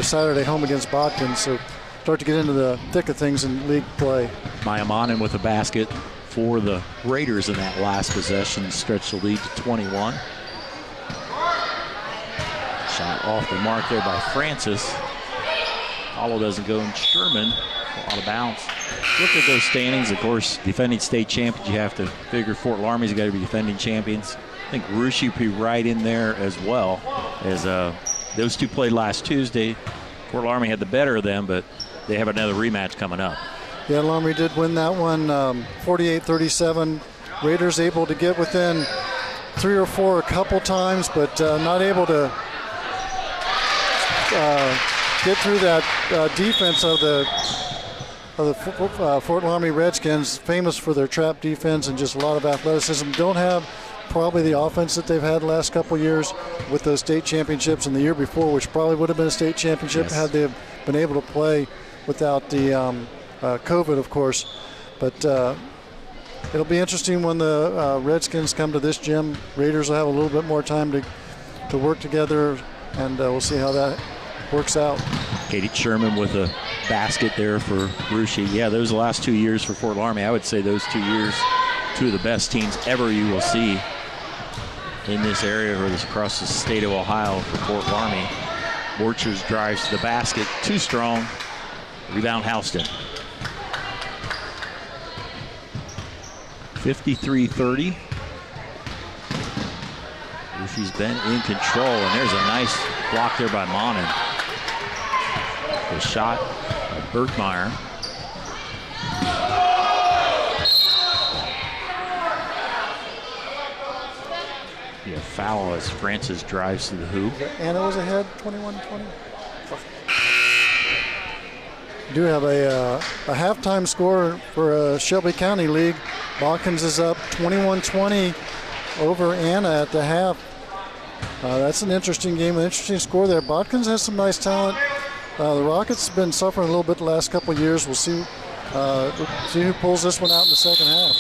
Saturday home against Botkins. So start to get into the thick of things in league play. Maya Monin with a basket for the Raiders in that last possession, stretch the lead to 21. Shot off the mark there by Francis. Follow doesn't go, and Sherman out of bounds. Look at those standings. Of course, defending state champions, you have to figure Fort Laramie's got to be defending champions. I think Russia will be right in there as well, as those two played last Tuesday. Fort Laramie had the better of them, but they have another rematch coming up. Yeah, Laramie did win that one 48-37. Raiders able to get within 3 or 4 a couple times, but not able to get through that defense of the Fort Laramie Redskins, famous for their trap defense and just a lot of athleticism. Don't have probably the offense that they've had the last couple of years with those state championships and the year before, which probably would have been a state championship had they been able to play without the COVID, of course. But it'll be interesting when the Redskins come to this gym. Raiders will have a little bit more time to work together, and we'll see how that works out. Katie Sherman with a basket there for Russia. Yeah, those are the last 2 years for Fort Laramie. I would say those 2 years, two of the best teams ever you will see in this area or this across the state of Ohio for Fort Laramie. Borchers drives to the basket, too strong. Rebound Houston. 53-30. She's been in control, and there's a nice block there by Monin. The shot by Berkmeyer. Yeah, foul as Francis drives to the hoop. And it was ahead 21-20. Do have a halftime score for Shelby County League. Botkins is up 21-20 over Anna at the half. That's an interesting game, an interesting score there. Botkins has some nice talent. The Rockets have been suffering a little bit the last couple of years. We'll see who pulls this one out in the second half.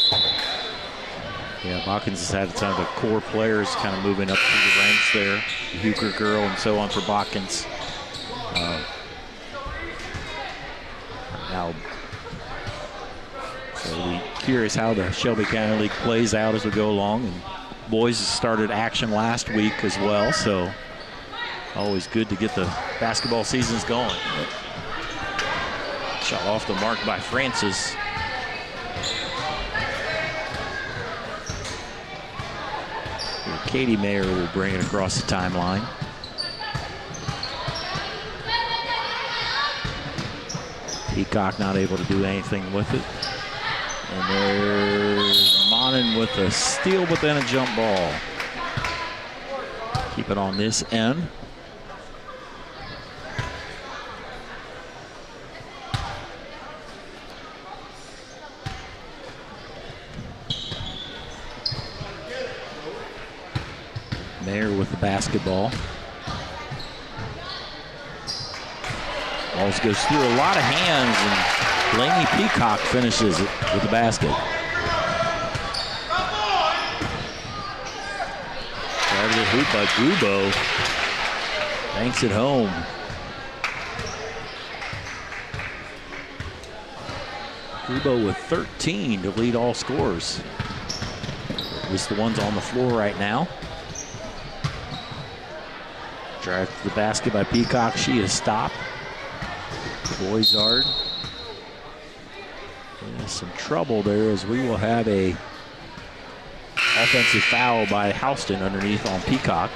Yeah, Botkins has had a ton of the core players kind of moving up through the ranks there. The Huker girl and so on for Botkins. Now, so we'll be curious how the Shelby County League plays out as we go along. And boys started action last week as well, so always good to get the basketball seasons going. Shot off the mark by Francis. Katie Mayer will bring it across the timeline. Peacock not able to do anything with it. And there's Monin with a steal, but then a jump ball. Keep it on this end. Mayer with the basketball. Balls goes through a lot of hands, and Blaney Peacock finishes it with the basket. Drive the hoop by Grubo. Banks it home. Grubo with 13 to lead all scorers. At least the ones on the floor right now. Drive to the basket by Peacock. She is stopped. Boisard. There's some trouble there as we will have a offensive foul by Houston underneath on Peacock.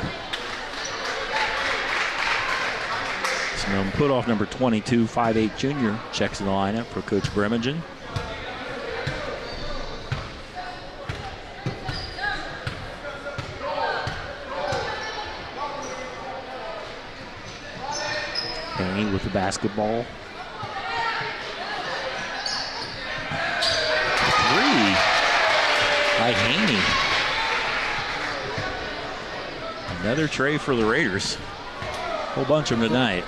Some put off number 22, 5'8" junior, checks in the lineup for Coach Bremergen. Haney with the basketball. Three by Haney. Another tray for the Raiders. Whole bunch of them tonight.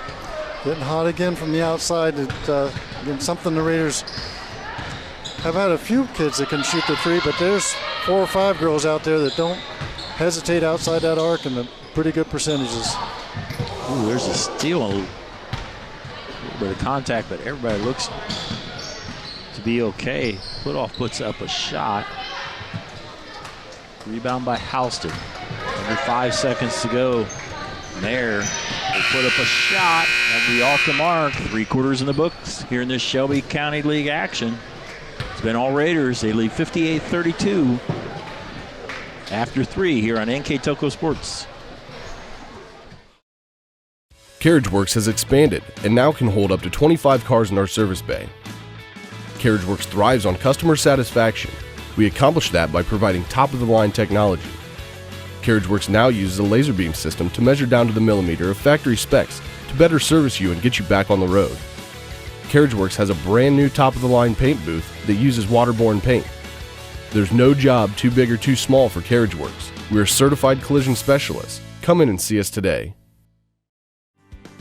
Getting hot again from the outside. Again, something the Raiders have had a few kids that can shoot the three, but there's 4 or 5 girls out there that don't hesitate outside that arc, and the pretty good percentages. Ooh, there's a steal. A little bit of contact, but everybody looks to be okay. Putoff puts up a shot. Rebound by Houston. Under 5 seconds to go. Mayer will put up a shot. That'll be off the mark. 3/4 in the books here in this Shelby County League action. It's been all Raiders. They lead 58-32 after 3 here on NKTelco Sports. CarriageWorks has expanded and now can hold up to 25 cars in our service bay. CarriageWorks thrives on customer satisfaction. We accomplish that by providing top-of-the-line technology. CarriageWorks now uses a laser beam system to measure down to the millimeter of factory specs to better service you and get you back on the road. CarriageWorks has a brand new top-of-the-line paint booth that uses waterborne paint. There's no job too big or too small for CarriageWorks. We're certified collision specialists. Come in and see us today.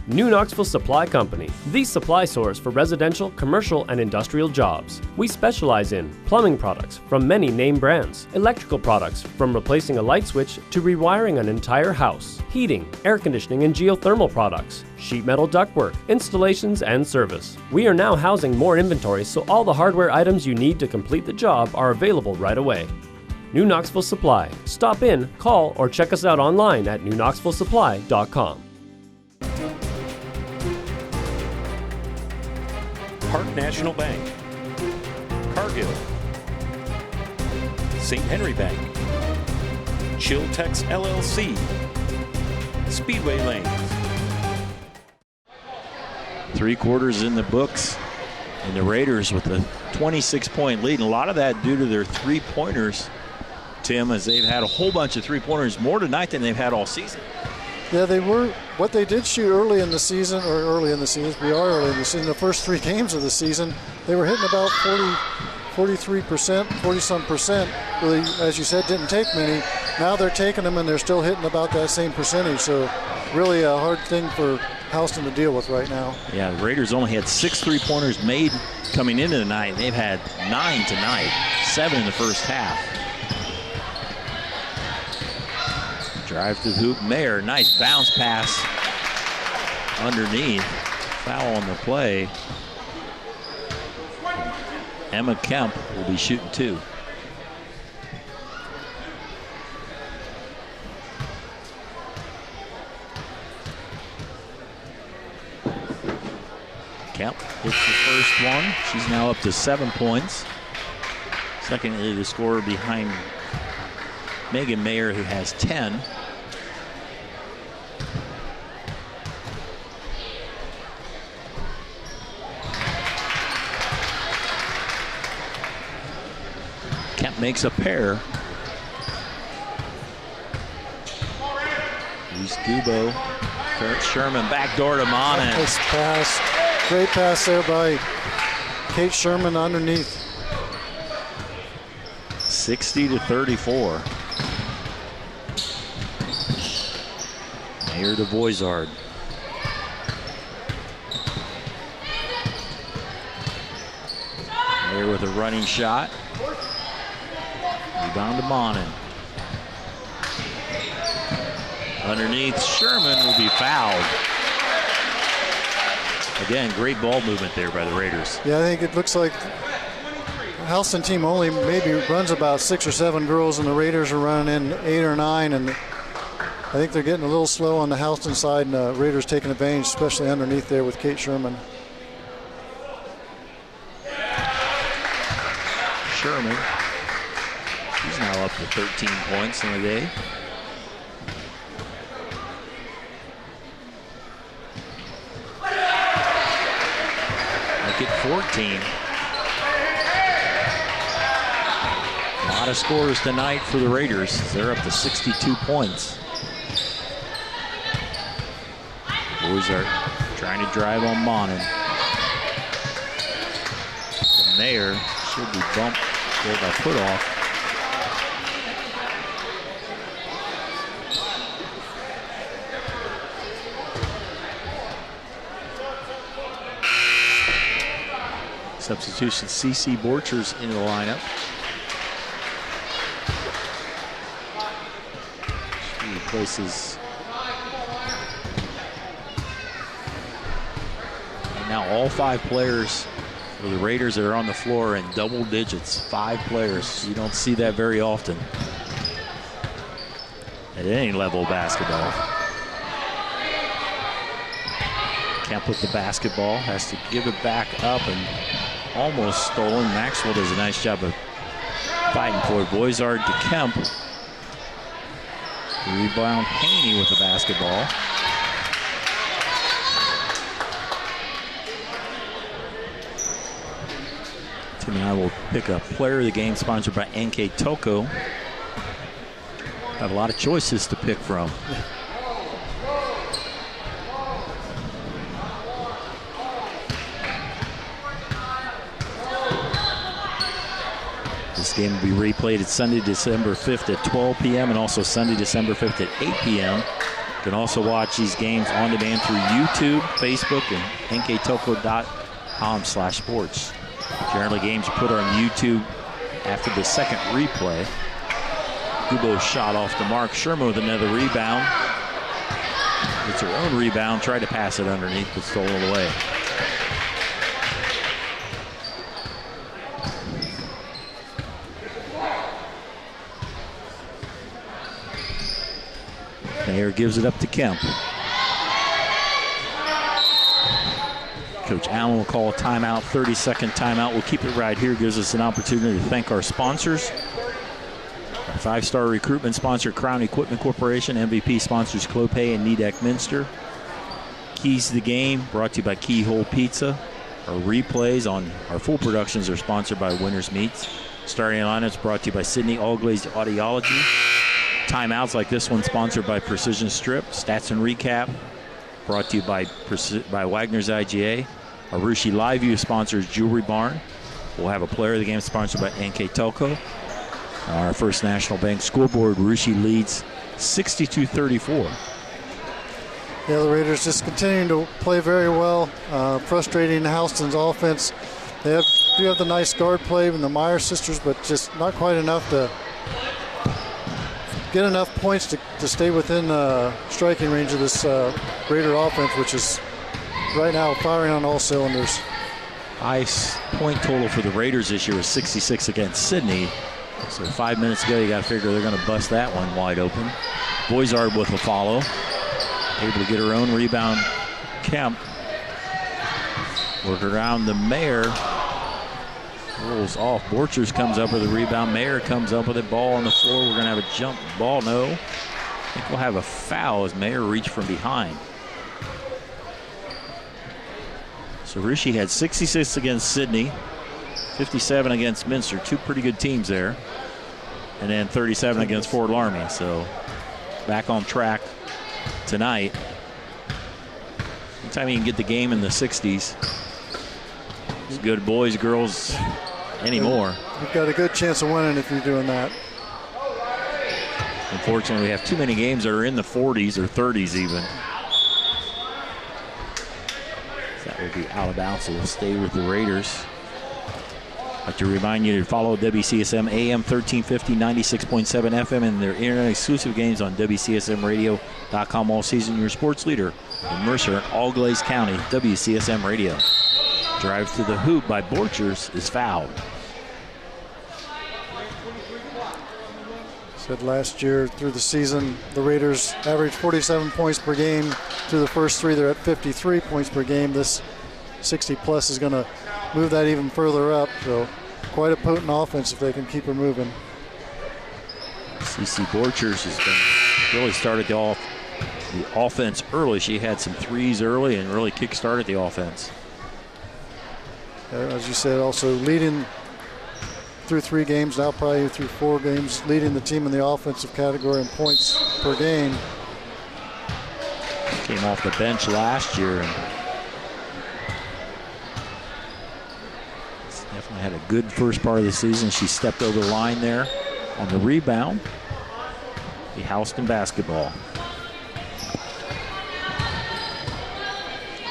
New Knoxville Supply Company, the supply source for residential, commercial, and industrial jobs. We specialize in plumbing products from many name brands, electrical products from replacing a light switch to rewiring an entire house, heating, air conditioning, and geothermal products, sheet metal ductwork, installations, and service. We are now housing more inventory, so all the hardware items you need to complete the job are available right away. New Knoxville Supply. Stop in, call, or check us out online at newknoxvillesupply.com. Park National Bank, Cargill, St. Henry Bank, Chiltex LLC, Speedway Lanes. 3/4 in the books, and the Raiders with a 26-point lead, and a lot of that due to their three-pointers, Tim, as they've had a whole bunch of three-pointers, more tonight than they've had all season. Yeah, they were. What they did shoot early in the season, the first 3 games of the season, they were hitting about 43%, 40-some percent. Really, as you said, didn't take many. Now they're taking them, and they're still hitting about that same percentage. So really a hard thing for Houston to deal with right now. Yeah, the Raiders only had 6 three-pointers made coming into the night, and they've had 9 tonight, 7 in the first half. Drive to the hoop, Mayer, nice bounce pass underneath. Foul on the play. Emma Kemp will be shooting 2. Kemp hits the first one. She's now up to 7 points. Secondly, the scorer behind Megan Mayer, who has 10. Kemp makes a pair. Here's Dubo. Kurt Sherman backdoor to Monin. Nice pass. Great pass there by Kate Sherman underneath. 60-34. Mayer to Voizard. Mayer with a running shot. Rebound to Monin. Underneath, Sherman will be fouled. Again, great ball movement there by the Raiders. Yeah, I think it looks like the Houston team only maybe runs about 6 or 7 girls, and the Raiders are running in 8 or 9, and I think they're getting a little slow on the Houston side, and the Raiders taking advantage, especially underneath there with Kate Sherman. Sherman, she's now up to 13 points in the day. Look at 14. A lot of scores tonight for the Raiders. They're up to 62 points. Boys are trying to drive on Monin. The Mayer should be bumped there by put-off. Substitution, C.C. Borchers in the lineup. She replaces. And now all 5 players for the Raiders that are on the floor in double digits. 5 players. You don't see that very often at any level of basketball. Kemp with the basketball, has to give it back up and almost stolen. Maxwell does a nice job of fighting for it. Boisard to Kemp. Rebound Haney with the basketball. Tim and I will pick a player of the game sponsored by NKTelco. Have a lot of choices to pick from. This game will be replayed at Sunday, December 5th at 12 p.m. and also Sunday, December 5th at 8 p.m. You can also watch these games on demand through YouTube, Facebook, and nktelco.com/sports. Generally, games are put on YouTube after the second replay. Kubo shot off the mark. Sherman with another rebound. It's her own rebound. Tried to pass it underneath, but stole it away. Mayer gives it up to Kemp. Coach Allen will call a timeout, 30-second timeout. We'll keep it right here. Gives us an opportunity to thank our sponsors. Our five-star recruitment sponsor, Crown Equipment Corporation. MVP sponsors, Clopay and Nidec Minster. Keys to the Game, brought to you by Keyhole Pizza. Our replays on our full productions are sponsored by Winners Meats. Starting lineups brought to you by Sydney Allglazed Audiology. Timeouts like this one sponsored by Precision Strip. Stats and Recap brought to you by Wagner's IGA. Our Rushi Live View sponsors Jewelry Barn. We'll have a player of the game sponsored by NKTelco. Our First National Bank scoreboard, Rushi leads 62-34. Yeah, the Raiders just continuing to play very well, frustrating Houston's offense. They do have the nice guard play with the Meyer sisters, but just not quite enough to get enough points to stay within striking range of this Raider offense, which is right now firing on all cylinders. Highest point total for the Raiders this year is 66 against Sydney. So 5 minutes ago, you got to figure they're going to bust that one wide open. Boisard with a follow. Able to get her own rebound. Kemp. Work around the Mayer. Rolls off. Borchers comes up with a rebound. Mayer comes up with a ball on the floor. We're going to have a jump ball. No. I think we'll have a foul as Mayer reached from behind. So Rishi had 66 against Sydney, 57 against Minster. Two pretty good teams there. And then 37 against Fort Laramie. So back on track tonight. Anytime you can get the game in the 60s, it's good boys, girls, anymore. You've got a good chance of winning if you're doing that. Unfortunately, we have too many games that are in the 40s or 30s even. That will be out of bounds, so we'll stay with the Raiders. I'd like to remind you to follow WCSM AM 1350, 96.7 FM, and their internet-exclusive games on WCSMradio.com all season. Your sports leader in Mercer and Allglazed County, WCSM Radio. Drive to the hoop by Borchers is fouled. Said last year through the season, the Raiders averaged 47 points per game. Through the first three, they're at 53 points per game. This 60-plus is going to move that even further up. So quite a potent offense if they can keep her moving. CC Borchers has been really started the offense early. She had some threes early and really kick-started the offense. As you said, also leading through 3 games, now probably through 4 games, leading the team in the offensive category in points per game. Came off the bench last year and definitely had a good first part of the season. She stepped over the line there on the rebound. The Houston basketball.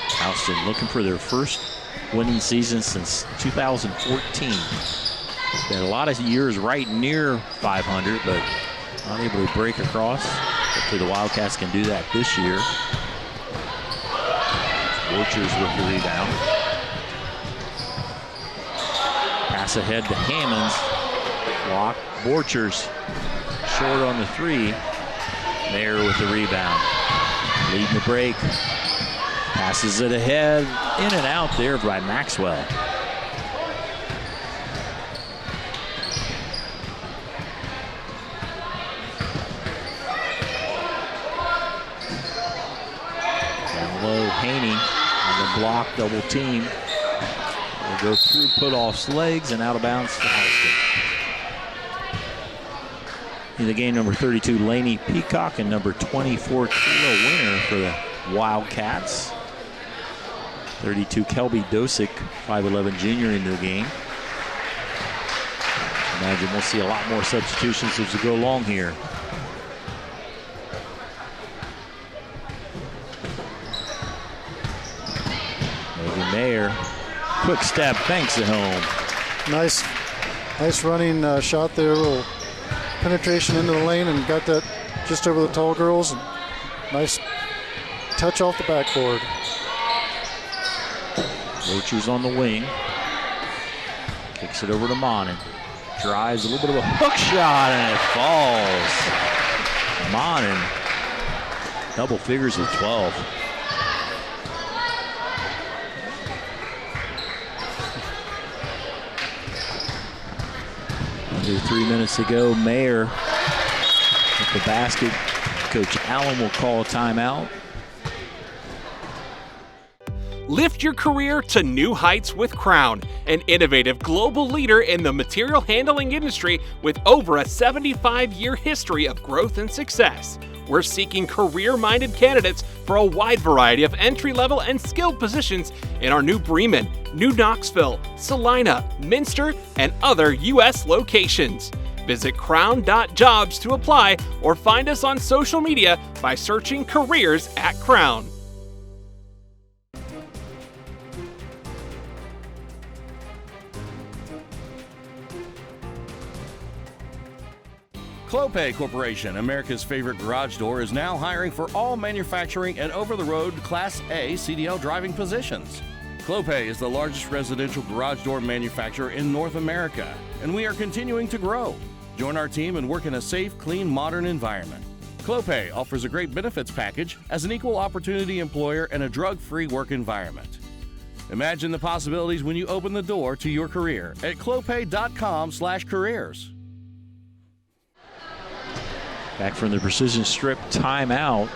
Houston looking for their first winning season since 2014. Been a lot of years right near 500, but not able to break across. Hopefully the Wildcats can do that this year. Borchers with the rebound. Pass ahead to Hammonds. Block. Borchers short on the 3. Mayer with the rebound. Leading the break. Passes it ahead, in and out there by Maxwell. Down low, Haney on the block, double team. Will go through Putoff's legs and out of bounds to Houston. In the game, number 32, Laney Peacock, and number 24, Kilo Winner for the Wildcats. 32, Kelby Dosick, 5'11 junior into the game. Imagine we'll see a lot more substitutions as we go along here. Maybe Mayer, quick step, banks it home. Nice running shot there, a little penetration into the lane, and got that just over the tall girls. And nice touch off the backboard. Rochu's on the wing. Kicks it over to Monin. Drives a little bit of a hook shot, and it falls. Monin, double figures with 12. Under 3 minutes to go. Mayer at the basket. Coach Allen will call a timeout. Lift your career to new heights with Crown, an innovative global leader in the material handling industry with over a 75-year history of growth and success. We're seeking career-minded candidates for a wide variety of entry-level and skilled positions in our new Bremen, New Knoxville, Salina, Minster, and other U.S. locations. Visit crown.jobs to apply or find us on social media by searching Careers at Crown. Clopay Corporation, America's favorite garage door, is now hiring for all manufacturing and over-the-road Class A CDL driving positions. Clopay is the largest residential garage door manufacturer in North America, and we are continuing to grow. Join our team and work in a safe, clean, modern environment. Clopay offers a great benefits package as an equal opportunity employer and a drug-free work environment. Imagine the possibilities when you open the door to your career at clopay.com/careers. Back from the precision strip timeout.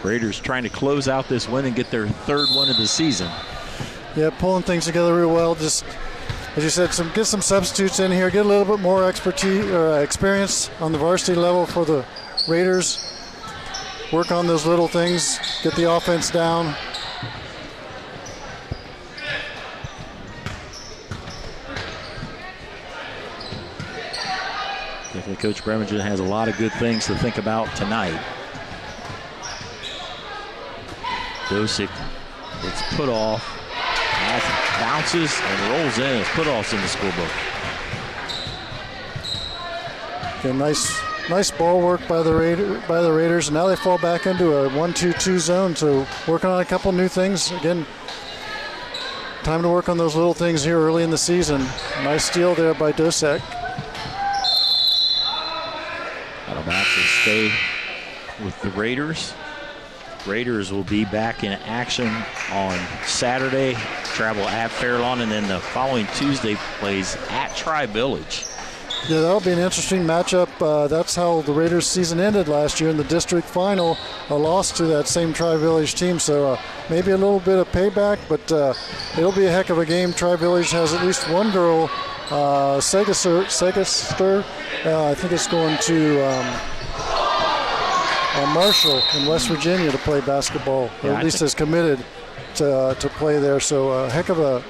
Raiders trying to close out this win and get their third win of the season. Yeah, pulling things together real well. Just as you said, get some substitutes in here, get a little bit more expertise or experience on the varsity level for the Raiders. Work on those little things, get the offense down. Definitely Coach Bremergen has a lot of good things to think about tonight. Dosick gets put off, bounces and rolls in. It's put offs in the scorebook. Okay, nice ball work by the Raiders. Now they fall back into a 1-2-2 zone. So working on a couple new things again. Time to work on those little things here early in the season. Nice steal there by Dosick. Automatically stay with the Raiders. Raiders will be back in action on Saturday. Travel at Fairlawn, and then the following Tuesday plays at Tri-Village. Yeah, that'll be an interesting matchup. That's how the Raiders' season ended last year in the district final, a loss to that same Tri-Village team. So maybe a little bit of payback, but it'll be a heck of a game. Tri-Village has at least one girl, Segaster. I think it's going to Marshall in West Virginia to play basketball, or at least is committed to play there. So a heck of a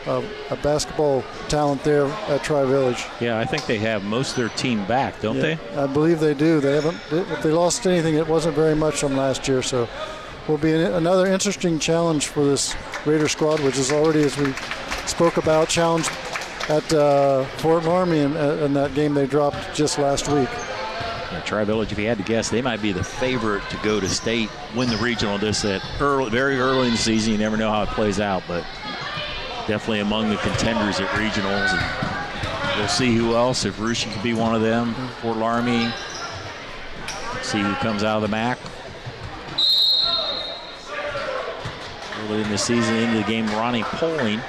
basketball talent there at Tri-Village. Yeah, I think they have most of their team back, don't they? I believe they do. They haven't. If they lost anything, it wasn't very much from last year. So will be another interesting challenge for this Raider squad, which is already, as we spoke about, challenged at Fort Laramie in that game they dropped just last week. Yeah, Tri-Village, if you had to guess, they might be the favorite to go to state, win the regional this at very early in the season. You never know how it plays out, but definitely among the contenders at regionals. And we'll see who else, if Russia can be one of them. Fort Laramie, see who comes out of the MAC. Early in the season, into the game, Ronnie Poling.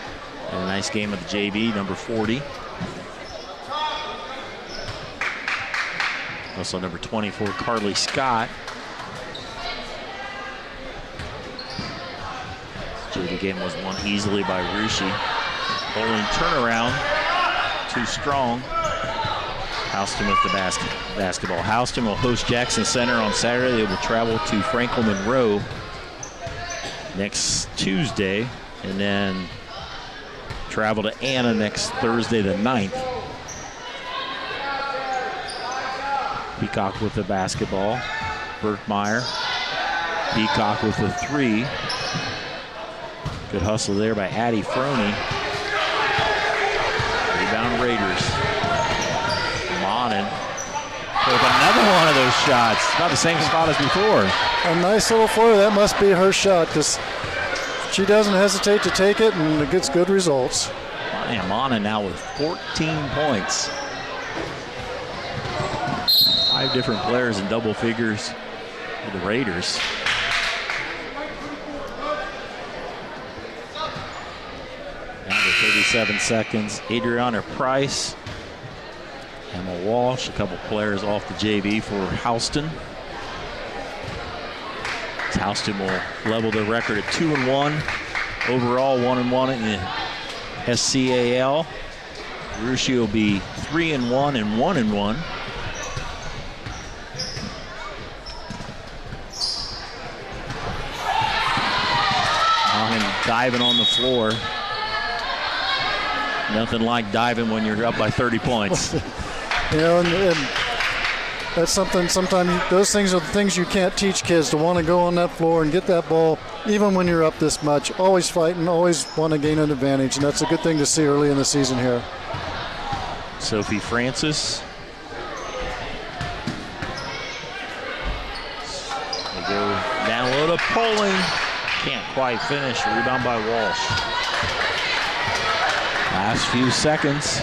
And a nice game of the JV, number 40. Also number 24, Carly Scott. JV game was won easily by Rushi. Poling turnaround, too strong. Houston with the basketball. Houston will host Jackson Center on Saturday. They will travel to Franklin Monroe next Tuesday, and then travel to Anna next Thursday the 9th. Peacock with the basketball. Berkmeyer. Peacock with the 3. Good hustle there by Addie Froney. Rebound Raiders. Monin with another one of those shots. About the same spot as before. A nice little floater. That must be her shot because she doesn't hesitate to take it and it gets good results. And Monin now with 14 points. 5 different players in double figures for the Raiders. Down to 37 seconds. Adriana Price, Emma Walsh, a couple players off the JV for Houston. Houston will level their record at 2-1. Overall, 1-1 in the SCAL. Rushi will be 3-1 and 1-1. Diving on the floor. Nothing like diving when you're up by 30 points. You know, and that's something, sometimes those things are the things you can't teach kids, to want to go on that floor and get that ball, even when you're up this much. Always fighting, always want to gain an advantage, and that's a good thing to see early in the season here. Sophie Francis. They go down low to Poling. Can't quite finish. Rebound by Walsh. Last few seconds.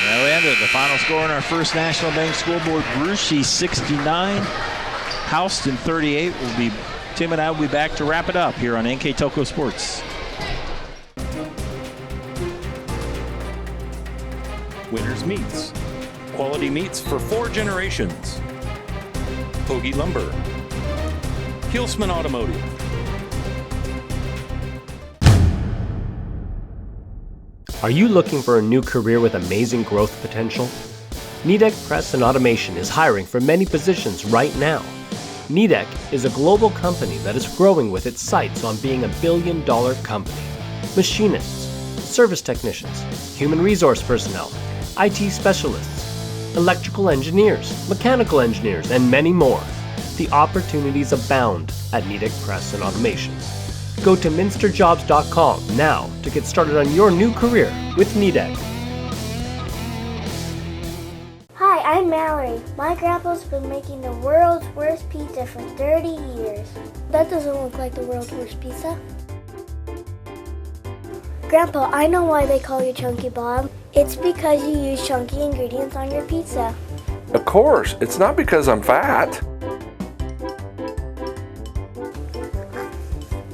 That we ended. The final score in our first National Bank scoreboard: Rushi 69, Houston 38. Tim and I will be back to wrap it up here on NKTelco Sports. Winners Meats. Quality meats for 4 generations. Hoagie Lumber. Hilsman Automotive. Are you looking for a new career with amazing growth potential? Nidec Press and Automation is hiring for many positions right now. Nidec is a global company that is growing with its sights on being a billion-dollar company. Machinists, service technicians, human resource personnel, IT specialists, electrical engineers, mechanical engineers, and many more. The opportunities abound at Nidec Press and Automation. Go to minsterjobs.com now to get started on your new career with Nidec. Hi, I'm Mallory. My grandpa's been making the world's worst pizza for 30 years. That doesn't look like the world's worst pizza. Grandpa, I know why they call you Chunky Bob. It's because you use chunky ingredients on your pizza. Of course, it's not because I'm fat.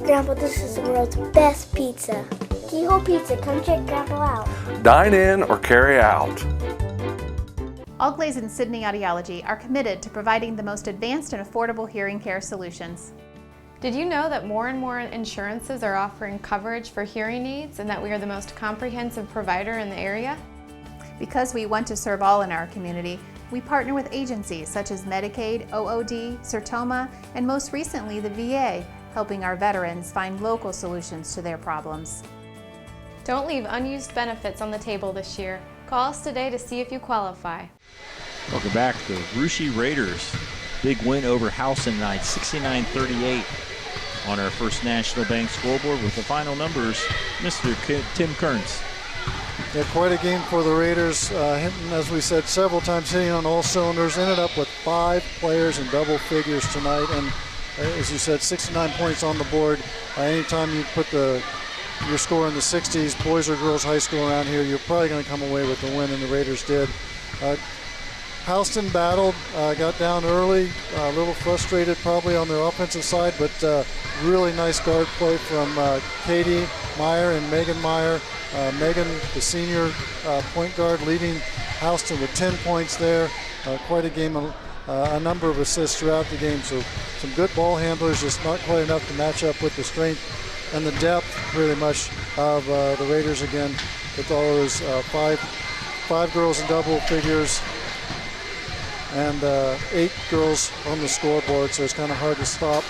Grandpa, this is the world's best pizza. Keyhole Pizza, come check Grandpa out. Dine in or carry out. Allglaze and Sydney Audiology are committed to providing the most advanced and affordable hearing care solutions. Did you know that more and more insurances are offering coverage for hearing aids and that we are the most comprehensive provider in the area? Because we want to serve all in our community, we partner with agencies such as Medicaid, OOD, Sertoma, and most recently the VA, helping our veterans find local solutions to their problems. Don't leave unused benefits on the table this year. Call us today to see if you qualify. Welcome back. The Rushi Raiders. Big win over Houston tonight, 69-38 on our first National Bank scoreboard. With the final numbers, Mr. Tim Kearns. Yeah, quite a game for the Raiders. As we said several times, hitting on all cylinders. Ended up with 5 players in double figures tonight. And as you said, 69 points on the board. Anytime you put your score in the 60s, boys or girls high school around here, you're probably going to come away with the win, and the Raiders did. Houston battled, got down early, a little frustrated probably on their offensive side, but really nice guard play from Katie Meyer and Megan Meyer. Megan, the senior point guard, leading Houston with 10 points there. Quite a game, a number of assists throughout the game. So some good ball handlers, just not quite enough to match up with the strength and the depth really much of the Raiders again, with all those five girls in double figures and 8 girls on the scoreboard, so it's kind of hard to stop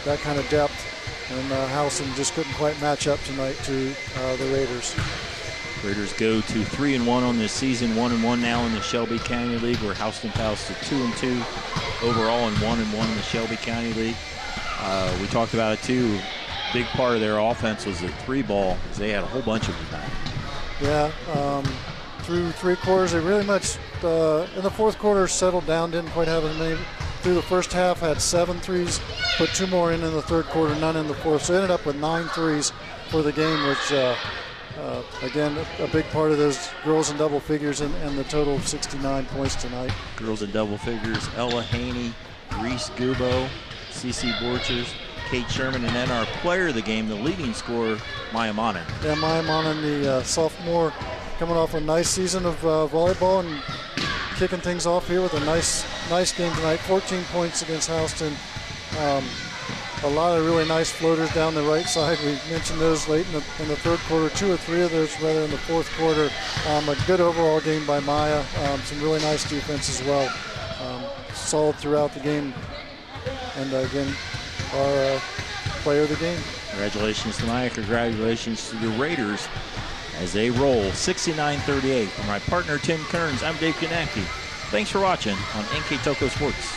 that kind of depth. And Houston just couldn't quite match up tonight to the Raiders. Raiders go to 3-1 on this season, 1-1 now in the Shelby County League, where Houston falls to 2-2 overall and 1-1 in the Shelby County League. We talked about it too. Big part of their offense was the 3-ball, because they had a whole bunch of them back. Yeah, through 3 quarters, they really much in the fourth quarter settled down, didn't quite have as many. Through the first half, had 7 threes, put 2 more in the third quarter, none in the fourth. So ended up with 9 threes for the game, which again, a big part of those girls in double figures and the total of 69 points tonight. Girls in double figures, Ella Haney, Reese Gubo, Cece Borchers, Kate Sherman, and then our player of the game, the leading scorer, Maya Monin. Yeah, Maya Monin, the sophomore, coming off a nice season of volleyball and kicking things off here with a nice game tonight. 14 points against Houston. A lot of really nice floaters down the right side. We mentioned those late in the third quarter, 2 or 3 of those rather in the fourth quarter. A good overall game by Maya. Some really nice defense as well. Solid throughout the game. And again, our player of the game. Congratulations to Maya. Congratulations to the Raiders as they roll 69-38. For my partner Tim Kearns, I'm Dave Konecki. Thanks for watching on NKTelco Sports.